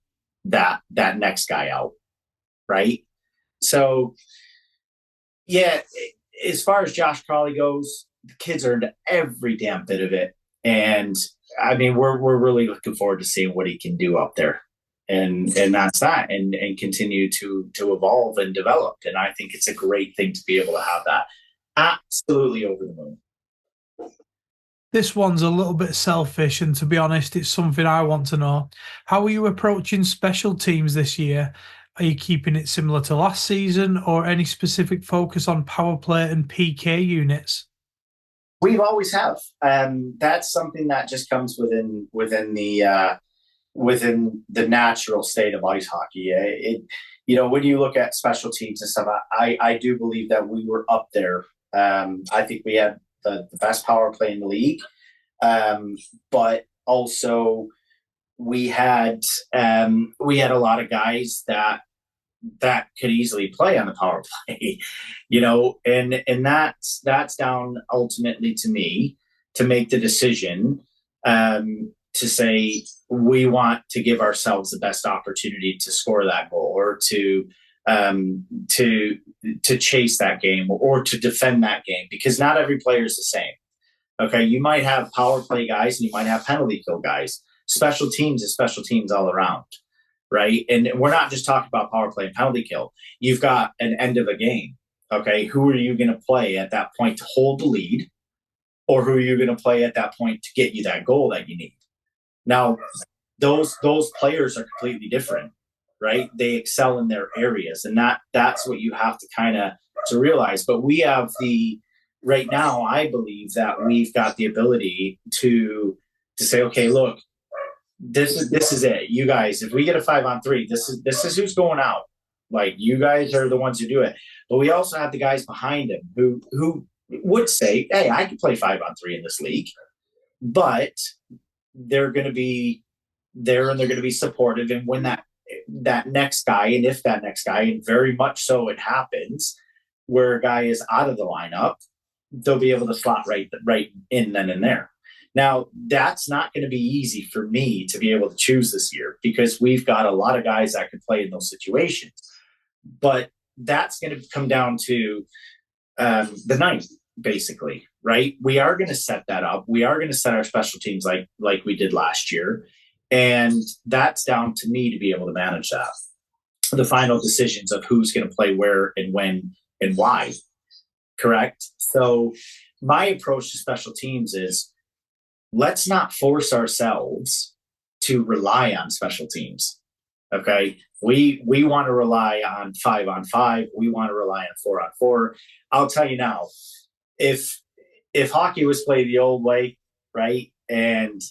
D: that next guy out, right? So, yeah, as far as Josh Crawley goes, the kid's earned every damn bit of it, and I mean, we're really looking forward to seeing what he can do up there, and that's that, and continue to evolve and develop. And I think it's a great thing to be able to have that. Absolutely over the moon.
C: This one's a little bit selfish, and to be honest, it's something I want to know. How are you approaching special teams this year? Are you keeping it similar to last season, or any specific focus on power play and PK units?
D: We've always have. That's something that just comes within the natural state of ice hockey. You know, when you look at special teams and stuff, I do believe that we were up there. I think we had the best power play in the league, but also we had a lot of guys that could easily play on the power play, you know, and that's down ultimately to me to make the decision to say we want to give ourselves the best opportunity to score that goal, or to chase that game, or to defend that game, because not every player is the same. Okay, you might have power play guys and you might have penalty kill guys. Special teams is special teams all around, right? And we're not just talking about power play and penalty kill. You've got an end of a game. Okay, who are you going to play at that point to hold the lead, or who are you going to play at that point to get you that goal that you need? Now, those players are completely different, right? They excel in their areas, and that's what you have to kind of to realize. But we have right now, I believe that we've got the ability to say, okay, look, this is it. You guys, if we get a 5-on-3, this is who's going out. Like, you guys are the ones who do it. But we also have the guys behind him who would say, hey, I could play 5-on-3 in this league, but they're going to be there and they're going to be supportive. And when that next guy, and if that next guy, and very much so it happens, where a guy is out of the lineup, they'll be able to slot right in then and there. Now, that's not going to be easy for me to be able to choose this year because we've got a lot of guys that can play in those situations. But that's going to come down to the ninth, basically, right? We are going to set that up. We are going to set our special teams like we did last year. And that's down to me to be able to manage that. The final decisions of who's going to play where and when and why. Correct? So my approach to special teams is let's not force ourselves to rely on special teams. Okay. We want to rely on 5-on-5. We want to rely on 4-on-4. I'll tell you now, if hockey was played the old way, right? And,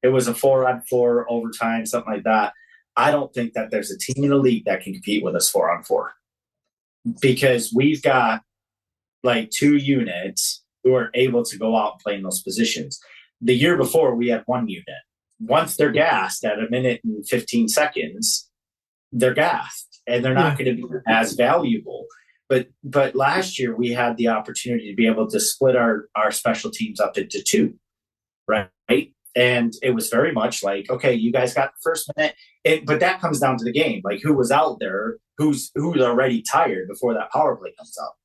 D: it was a 4-on-4 overtime, something like that. I don't think that there's a team in the league that can compete with us 4-on-4 because we've got like 2 units who are able to go out and play in those positions. The year before, we had 1 unit. Once they're gassed at 1 minute and 15 seconds, they're gassed and they're not going to be as valuable. But last year we had the opportunity to be able to split our special teams up into 2, right? And it was very much like, okay, you guys got the first minute, but that comes down to the game, like who was out there, who's already tired before that power play comes up,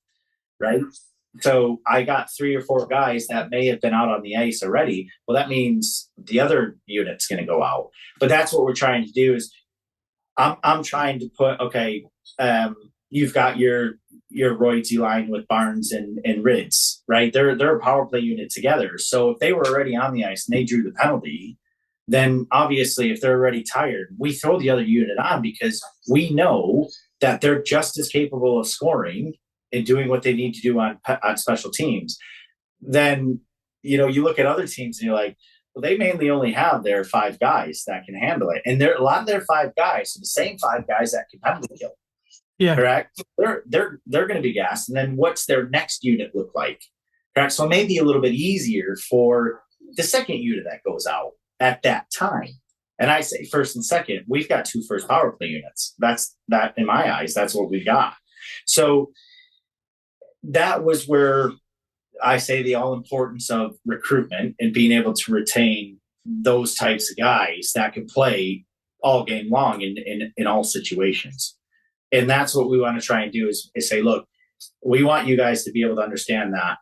D: right? So I got 3 or 4 guys that may have been out on the ice already. Well, that means the other unit's going to go out. But that's what we're trying to do is I'm trying to put, you've got your Roydsy line with Barnes and Rids, right? They're a power play unit together. So if they were already on the ice and they drew the penalty, then obviously if they're already tired, we throw the other unit on because we know that they're just as capable of scoring and doing what they need to do on special teams. Then, you look at other teams and you're like, well, they mainly only have their 5 guys that can handle it. And a lot of their 5 guys are the same 5 guys that can penalty kill. Yeah. Correct. They're going to be gassed. And then what's their next unit look like? Correct. So maybe a little bit easier for the second unit that goes out at that time. And I say first and second, we've got 2 first power play units. That in my eyes, that's what we got. So that was where I say the all importance of recruitment and being able to retain those types of guys that can play all game long in all situations. And that's what we want to try and do is say, look, we want you guys to be able to understand that.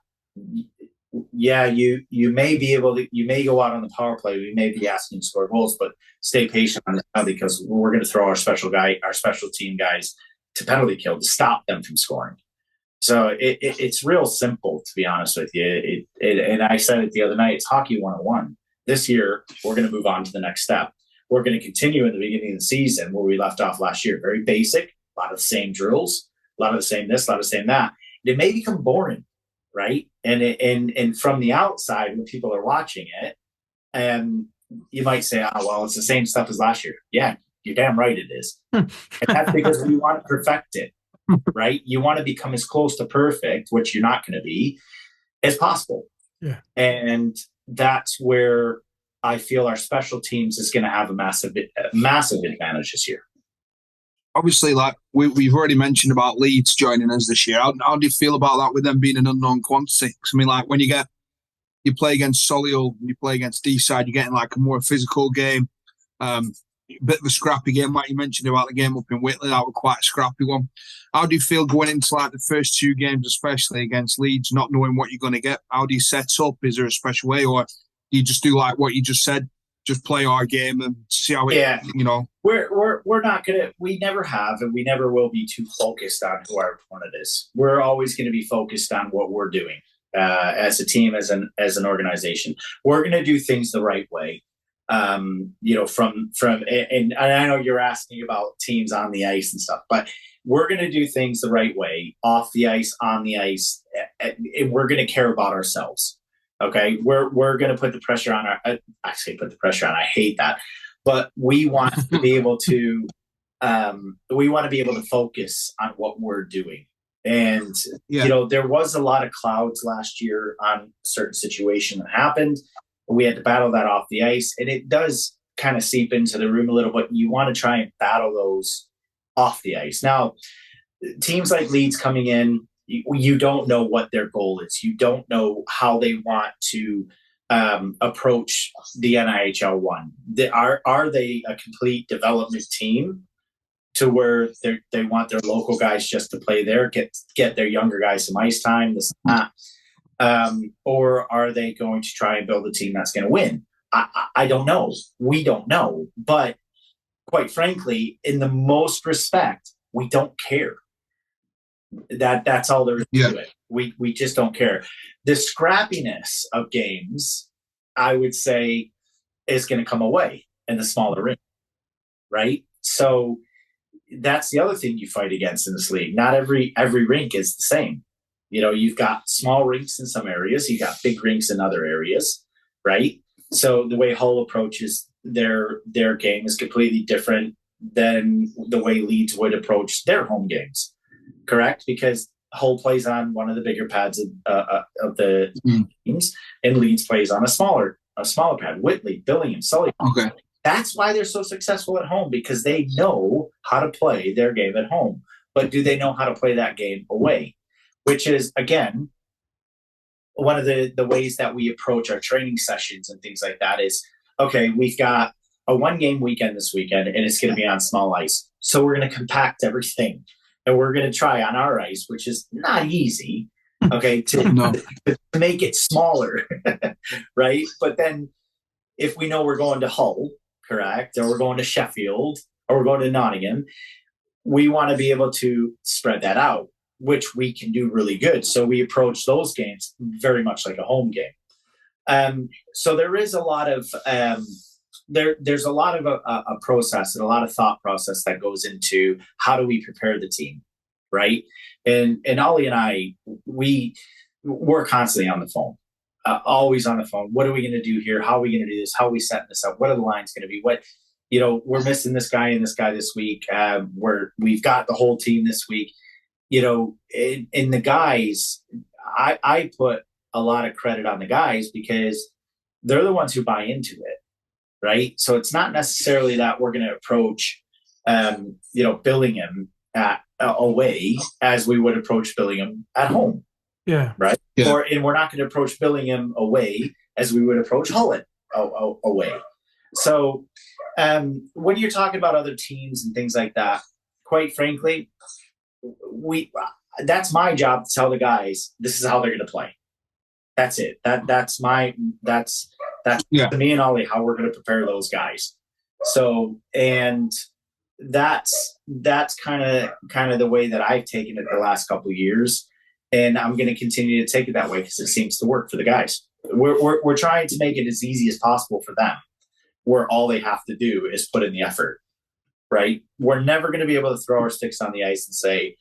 D: Yeah, you may be able to, you may go out on the power play. We may be asking to score goals, but stay patient on that because we're going to throw our special team guys to penalty kill to stop them from scoring. So it's real simple, to be honest with you. And I said it the other night, it's hockey 101. This year, we're going to move on to the next step. We're going to continue in the beginning of the season where we left off last year. Very basic, a lot of the same drills, a lot of the same this, a lot of the same that. It may become boring, right? And from the outside, when people are watching it, you might say, oh, well, it's the same stuff as last year. Yeah, you're damn right it is. And that's because we want to perfect it. Right? You want to become as close to perfect, which you're not going to be, as possible. Yeah. And that's where I feel our special teams is going to have a massive advantage this year.
E: Obviously, like we've already mentioned about Leeds joining us this year. How do you feel about that with them being an unknown quantity? Because I mean, like when you play against Solihull, you play against Deeside, you're getting like a more physical game. A bit of a scrappy game, like you mentioned about the game up in Whitley. That was quite a scrappy one. How do you feel going into like the first 2 games, especially against Leeds, not knowing what you're going to get? How do you set up? Is there a special way, or do you just do like what you just said, just play our game and see how it? Yeah,
D: we're not gonna. We never have, and we never will be too focused on who our opponent is. We're always going to be focused on what we're doing as a team, as an organization. We're going to do things the right way. And I know you're asking about teams on the ice and stuff, but we're going to do things the right way, off the ice, on the ice, and we're going to care about ourselves. Okay. We're going to put the pressure on I hate that, but we want to be able to, focus on what we're doing. And, there was a lot of clouds last year on a certain situation that happened. We had to battle that off the ice, and it does kind of seep into the room a little bit. You want to try and battle those off the ice. Now, teams like Leeds coming in, you don't know what their goal is. You don't know how they want to approach the NIHL one. Are they a complete development team to where they want their local guys just to play there, get their younger guys some ice time, this and that? Or are they going to try and build a team that's going to win? I don't know. We don't know. But quite frankly, in the most respect, we don't care. That's all there is to it. We just don't care. The scrappiness of games, I would say, is going to come away in the smaller rink, right? So that's the other thing you fight against in this league. Not every rink is the same. You've got small rinks in some areas, you got big rinks in other areas, right? So the way Hull approaches their game is completely different than the way Leeds would approach their home games. Correct, because Hull plays on one of the bigger pads of the teams, and Leeds plays on a smaller pad. Whitley, Billingham, Sully.
E: Okay,
D: that's why they're so successful at home, because they know how to play their game at home. But do they know how to play that game away? Which is, again, one of the ways that we approach our training sessions and things like that is, okay, we've got a 1-game weekend this weekend, and it's going to be on small ice. So we're going to compact everything. And we're going to try on our ice, which is not easy, okay, to make it smaller, right? But then if we know we're going to Hull, correct, or we're going to Sheffield, or we're going to Nottingham, we want to be able to spread that out, which we can do really good. So we approach those games very much like a home game. So there is a lot of there's a lot of a process and a lot of thought process that goes into how do we prepare the team, right? And Ollie and I, we're constantly on the phone, always on the phone. What are we going to do here? How are we going to do this? How are we setting this up? What are the lines going to be? We're missing this guy and this guy this week. We've got the whole team this week. In the guys, I put a lot of credit on the guys because they're the ones who buy into it. Right. So it's not necessarily that we're going to approach, Billingham away as we would approach Billingham at home.
C: Yeah.
D: Right.
E: Yeah.
D: And we're not going to approach Billingham away as we would approach Hull away. So when you're talking about other teams and things like that, quite frankly, that's my job to tell the guys, this is how they're going to play. That's it. That's to me and Ollie how we're going to prepare those guys. So, and that's kind of the way that I've taken it the last couple of years, and I'm going to continue to take it that way because it seems to work for the guys. We're trying to make it as easy as possible for them, where all they have to do is put in the effort. Right? We're never going to be able to throw our sticks on the ice and say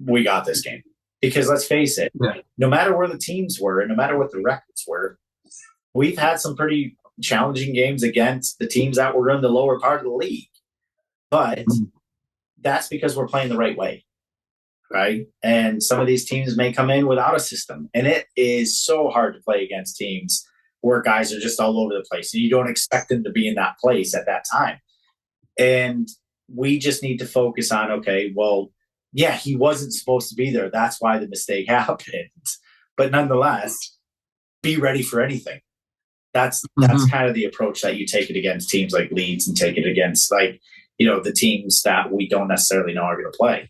D: we got this game. Because let's face it, no matter where the teams were and no matter what the records were, we've had some pretty challenging games against the teams that were in the lower part of the league. But that's because we're playing the right way, right? And some of these teams may come in without a system. And it is so hard to play against teams where guys are just all over the place. And you don't expect them to be in that place at that time. And we just need to focus on, okay, well, yeah, he wasn't supposed to be there. That's why the mistake happened. But nonetheless, be ready for anything. That's kind of the approach that you take it against teams like Leeds and take it against the teams that we don't necessarily know are going to play.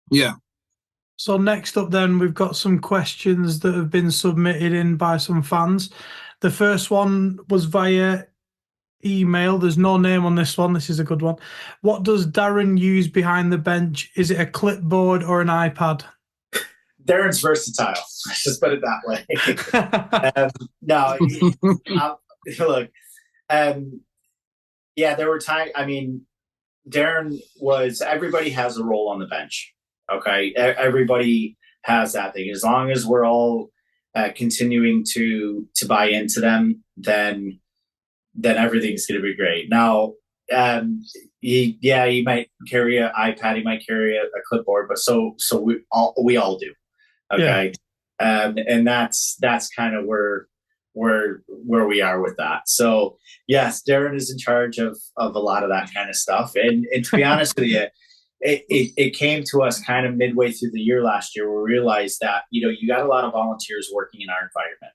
E: Yeah.
C: So next up then, we've got some questions that have been submitted in by some fans. The first one was via email. There's no name on this one. This is a good one. What does Darren use behind the bench? Is it a clipboard or an iPad?
D: Darren's versatile. Let's just put it that way. Look, there were times. I mean, Darren was. Everybody has a role on the bench. Okay, everybody has that thing. As long as we're all continuing to buy into them, then everything's going to be great. Now, he might carry an iPad, he might carry a clipboard, but so we all do. Okay. Yeah. And that's kind of where where we are with that. So yes, Darren is in charge of a lot of that kind of stuff. And to be honest with you, it came to us kind of midway through the year last year where we realized that, you got a lot of volunteers working in our environment.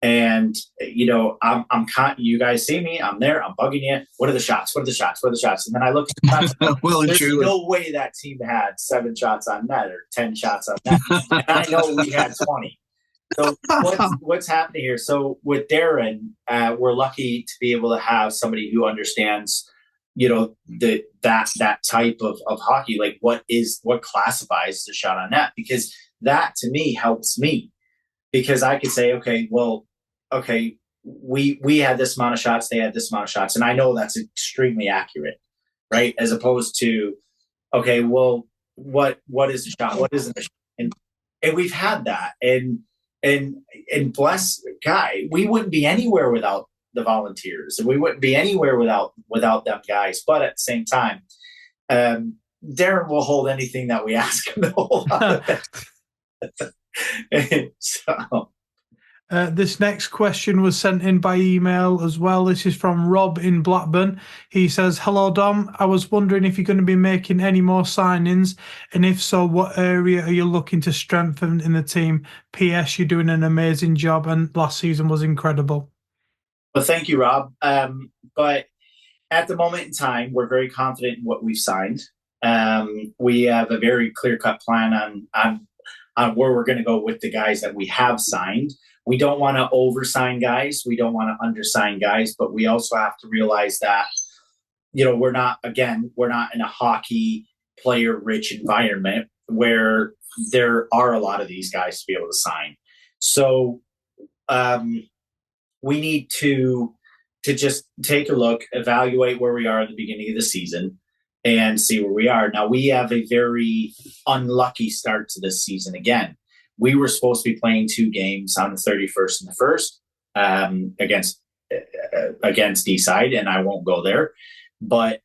D: And, you guys see me, I'm there, I'm bugging you. What are the shots? What are the shots? What are the shots? And then I look at the shots.
E: Well,
D: there's
E: truly.
D: no way that team had 7 shots on net or 10 shots on net. And I know we had 20. So what's happening here? So with Darren, we're lucky to be able to have somebody who understands, that type of hockey, like what classifies as a shot on net, because that to me helps me, because I could say, okay, we had this amount of shots, they had this amount of shots, and I know that's extremely accurate, right? As opposed to, okay, well, what is a shot? What isn't a shot? And we've had that, and bless Guy, we wouldn't be anywhere without the volunteers, and we wouldn't be anywhere without them guys. But at the same time, Darren will hold anything that we ask him to hold on. So.
C: This next question was sent in by email as well. This is from Rob in Blackburn. He says, "Hello, Dom. I was wondering if you're going to be making any more signings, and if so, what area are you looking to strengthen in the team? P.S. You're doing an amazing job, and last season was incredible."
D: Well, thank you, Rob. But at the moment in time, we're very confident in what we've signed. We have a very clear-cut plan on where we're going to go with the guys that we have signed. We don't want to oversign guys. We don't want to undersign guys, but we also have to realize that, we're not in a hockey player rich environment where there are a lot of these guys to be able to sign. So we need to just take a look, evaluate where we are at the beginning of the season, and see where we are. Now, we have a very unlucky start to this season again. We were supposed to be playing 2 games on the 31st and the 1st against D-side, and I won't go there. But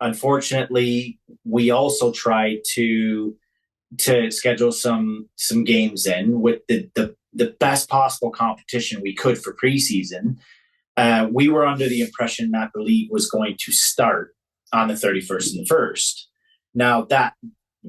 D: unfortunately, we also tried to schedule some games in with the best possible competition we could for preseason. We were under the impression that the league was going to start on the 31st and the 1st. Now, that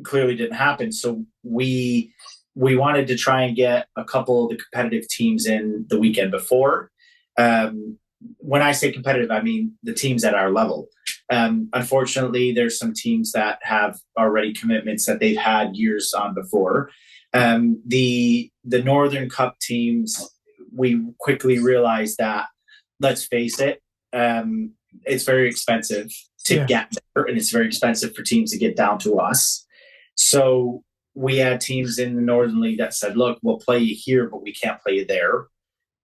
D: clearly didn't happen. So we wanted to try and get a couple of the competitive teams in the weekend before. When I say competitive, I mean the teams at our level. Unfortunately, there's some teams that have already commitments that they've had years on before. The Northern Cup teams, we quickly realized that, let's face it, it's very expensive to get there, and it's very expensive for teams to get down to us. So we had teams in the Northern League that said, look, we'll play you here, but we can't play you there,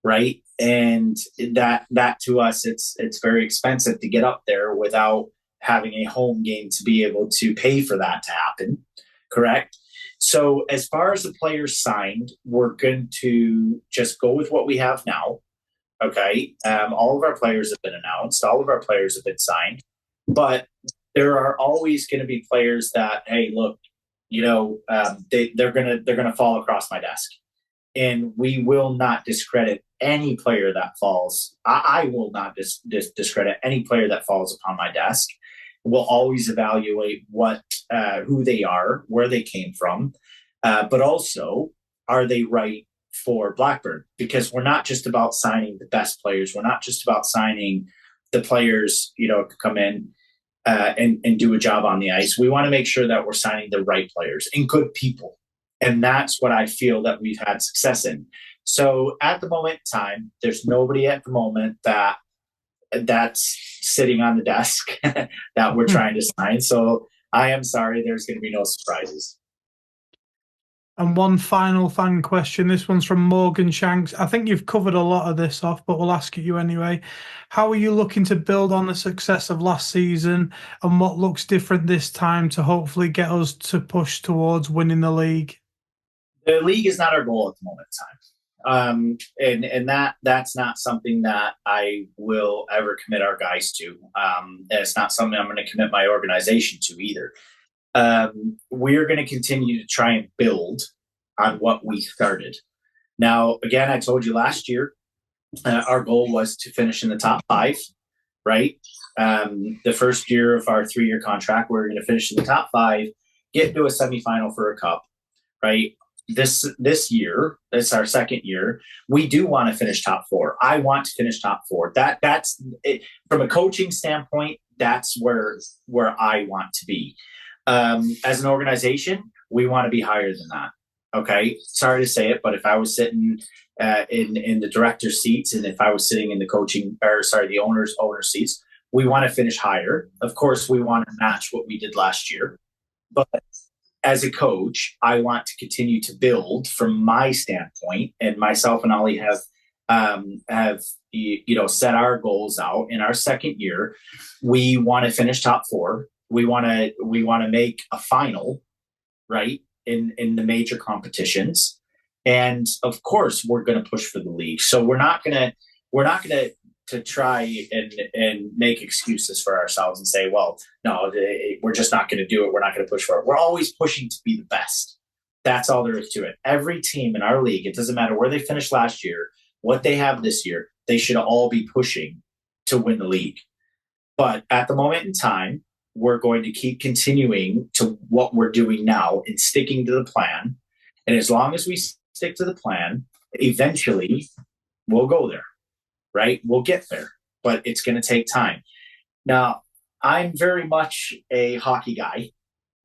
D: right? And that to us, it's very expensive to get up there without having a home game to be able to pay for that to happen, correct? So as far as the players signed, we're going to just go with what we have now. Okay. All of our players have been announced. All of our players have been signed. But there are always going to be players that, hey, look, they're gonna fall across my desk, and we will not discredit any player that falls. I will not discredit any player that falls upon my desk. We'll always evaluate who they are, where they came from, but also, are they right for Blackburn? Because we're not just about signing the best players. We're not just about signing the players, to come in and do a job on the ice. We want to make sure that we're signing the right players and good people. And that's what I feel that we've had success in. So at the moment in time, there's nobody at the moment that's sitting on the desk that we're trying to sign. So I am sorry, there's going to be no surprises.
C: And one final fan question. This one's from Morgan Shanks. I think you've covered a lot of this off, but we'll ask it you anyway. How are you looking to build on the success of last season, and what looks different this time to hopefully get us to push towards winning the league?
D: The league is not our goal at the moment in time. And that's not something that I will ever commit our guys to. And it's not something I'm going to commit my organization to either. We're going to continue to try and build on what we started. Now, again, I told you last year, our goal was to finish in the top 5, right? The first year of our 3-year contract, we're going to finish in the top 5, get into a semifinal for a cup, right? This year, it's our second year. We do want to finish top 4. I want to finish top 4. That's it. From a coaching standpoint, that's where I want to be. As an organization, we want to be higher than that. Okay, sorry to say it, but if I was sitting in the director's seats, and if I was sitting in the owner's seats, we want to finish higher. Of course, we want to match what we did last year, but as a coach, I want to continue to build from my standpoint, and myself and Ollie have set our goals out. In our second year, we want to finish top 4. We want to make a final, right, in the major competitions, and of course, we're going to push for the league. So we're not going to try and make excuses for ourselves and say, well, no, we're just not going to do it. We're not going to push for it. We're always pushing to be the best. That's all there is to it. Every team in our league, it doesn't matter where they finished last year, what they have this year, they should all be pushing to win the league. But at the moment in time, we're going to keep continuing to what we're doing now and sticking to the plan. And as long as we stick to the plan, eventually we'll go there. Right? We'll get there, but it's going to take time. Now, I'm very much a hockey guy,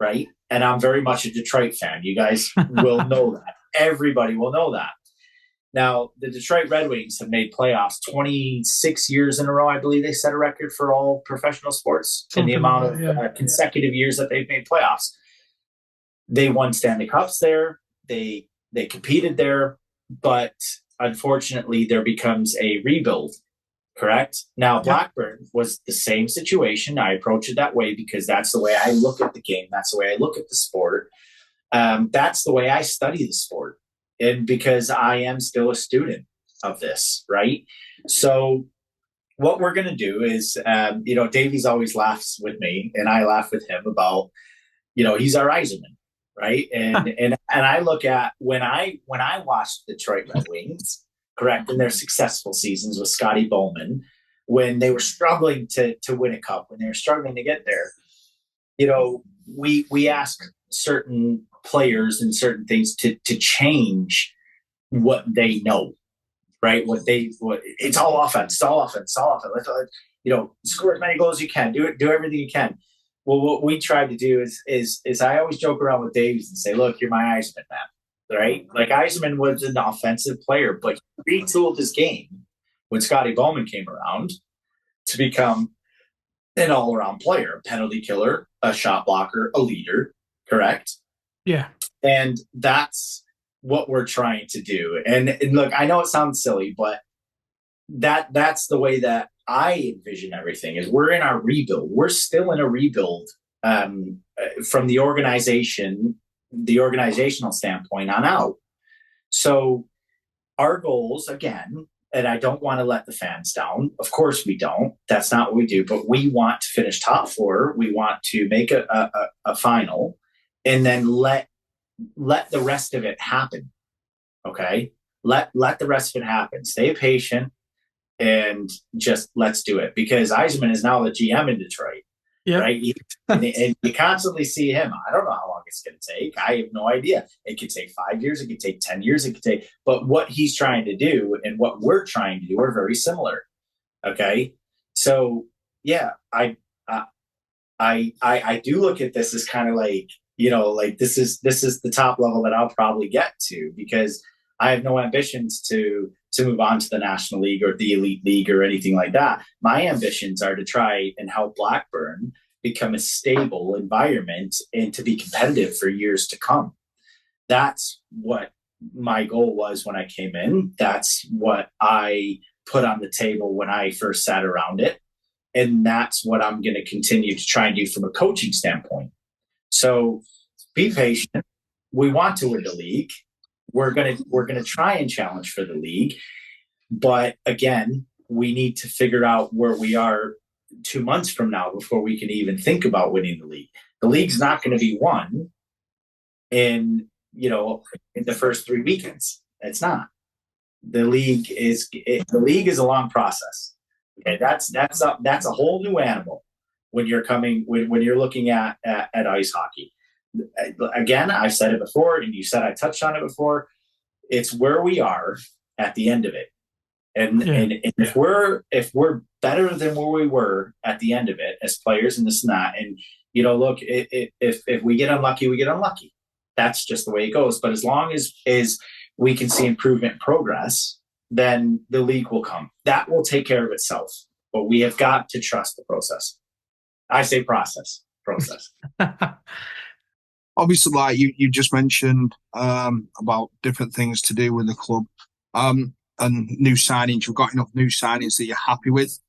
D: right? And I'm very much a Detroit fan. You guys will know that. Everybody will know that. Now, the Detroit Red Wings have made playoffs 26 years in a row. I believe they set a record for all professional sports in the amount of consecutive years that they've made playoffs. They won Stanley Cups there. They competed there, but unfortunately, there becomes a rebuild, correct? Now, Blackburn was the same situation. I approach it that way because that's the way I look at the game. That's the way I look at the sport. That's the way I study the sport. And because I am still a student of this, right? So what we're going to do is, Davies always laughs with me, and I laugh with him about, he's our Yzerman. Right. And I look at when I watched the Detroit Red Wings, correct, in their successful seasons with Scotty Bowman, when they were struggling to win a cup, when they were struggling to get there, we ask certain players and certain things to change what they know, right? It's all offense, it's all offense, it's all offense. Score as many goals as you can, do everything you can. Well, what we tried to do is I always joke around with Davies and say, look, you're my Yzerman, man, right? Like Yzerman was an offensive player, but he retooled his game when Scotty Bowman came around to become an all-around player, a penalty killer, a shot blocker, a leader, correct?
C: Yeah.
D: And that's what we're trying to do. And look, I know it sounds silly, but that's the way that I envision everything. Is we're in our rebuild. We're still in a rebuild from the organizational standpoint on out. So our goals, again, and I don't want to let the fans down. Of course we don't. That's not what we do. But we want to finish top 4. We want to make a final, and then let the rest of it happen. Okay? Let the rest of it happen. Stay patient. And just let's do it, because Yzerman is now the GM in Detroit, right? And you constantly see him. I don't know how long it's going to take. I have no idea. It could take 5 years. It could take 10 years. But what he's trying to do and what we're trying to do are very similar. Okay, so yeah, I do look at this as kind of like this is the top level that I'll probably get to, because I have no ambitions to move on to the National League or the Elite League or anything like that. My ambitions are to try and help Blackburn become a stable environment and to be competitive for years to come. That's what my goal was when I came in. That's what I put on the table when I first sat around it. And that's what I'm going to continue to try and do from a coaching standpoint. So be patient. We want to win the league. We're gonna try and challenge for the league, but again, we need to figure out where we are 2 months from now before we can even think about winning the league. The league's not going to be won in the first 3 weekends. It's not. The league is a long process. Okay, that's a whole new animal when you're looking at ice hockey. Again, I've said it before, and you said I touched on it before. It's where we are at the end of it, and if we're better than where we were at the end of it as players and this and that, and look, if we get unlucky, we get unlucky. That's just the way it goes. But as long as we can see improvement and progress, then the league will come. That will take care of itself. But we have got to trust the process. I say process.
E: Obviously, like you just mentioned about different things to do with the club and new signings. You've got enough new signings that you're happy with.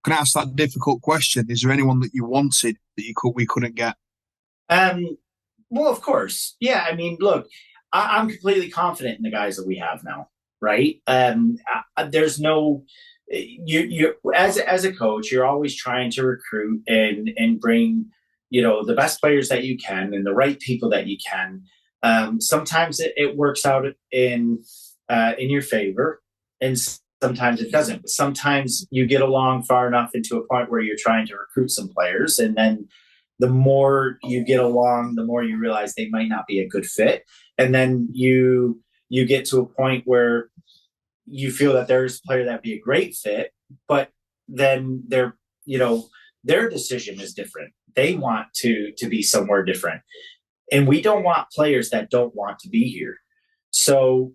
E: Can I ask that difficult question? Is there anyone that you wanted that we couldn't get?
D: Well, of course. Yeah, I mean, look, I'm completely confident in the guys that we have now, right? There's no you as a coach, you're always trying to recruit and bring the best players that you can and the right people that you can. Sometimes it works out in your favor, and sometimes it doesn't. But sometimes you get along far enough into a point where you're trying to recruit some players, and then the more you get along, the more you realize they might not be a good fit. And then you get to a point where you feel that there's a player that'd be a great fit, but then their decision is different. They want to be somewhere different. And we don't want players that don't want to be here. So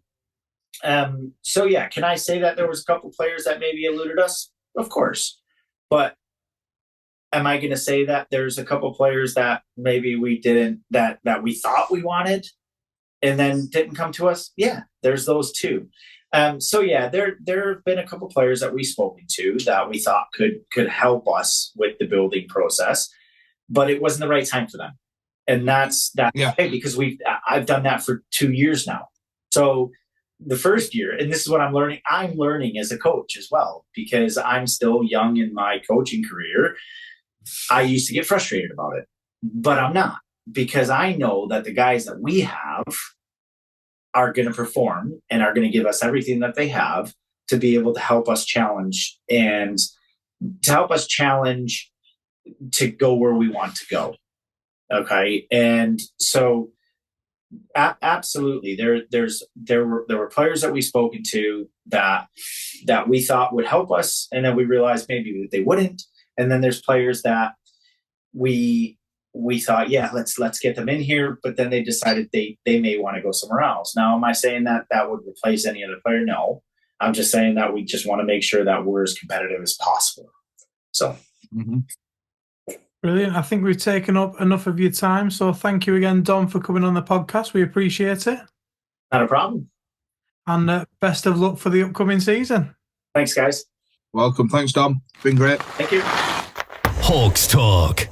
D: yeah, can I say that there was a couple players that maybe eluded us? Of course. But am I going to say that there's a couple players that maybe we didn't, that we thought we wanted and then didn't come to us? Yeah, there's those too. So yeah, there have been a couple players that we've spoken to that we thought could help us with the building process, but it wasn't the right time for them. And that's okay, because I've done that for 2 years now. So the first year, and this is what I'm learning as a coach as well, because I'm still young in my coaching career. I used to get frustrated about it, but I'm not, because I know that the guys that we have are going to perform and are going to give us everything that they have to be able to help us challenge and to go where we want to go. Okay. And so absolutely, there were players that we've spoken to that we thought would help us, and then we realized maybe they wouldn't. And then there's players that we thought, yeah, let's get them in here, but then they decided they may want to go somewhere else. Now, am I saying that would replace any other player? No. I'm just saying that we just want to make sure that we're as competitive as possible. So.
E: Mm-hmm.
C: Brilliant. I think we've taken up enough of your time. So thank you again, Dom, for coming on the podcast. We appreciate it.
D: Not a problem.
C: And best of luck for the upcoming season.
D: Thanks, guys.
E: Welcome. Thanks, Dom. Been great.
D: Thank you.
A: Hawks Talk.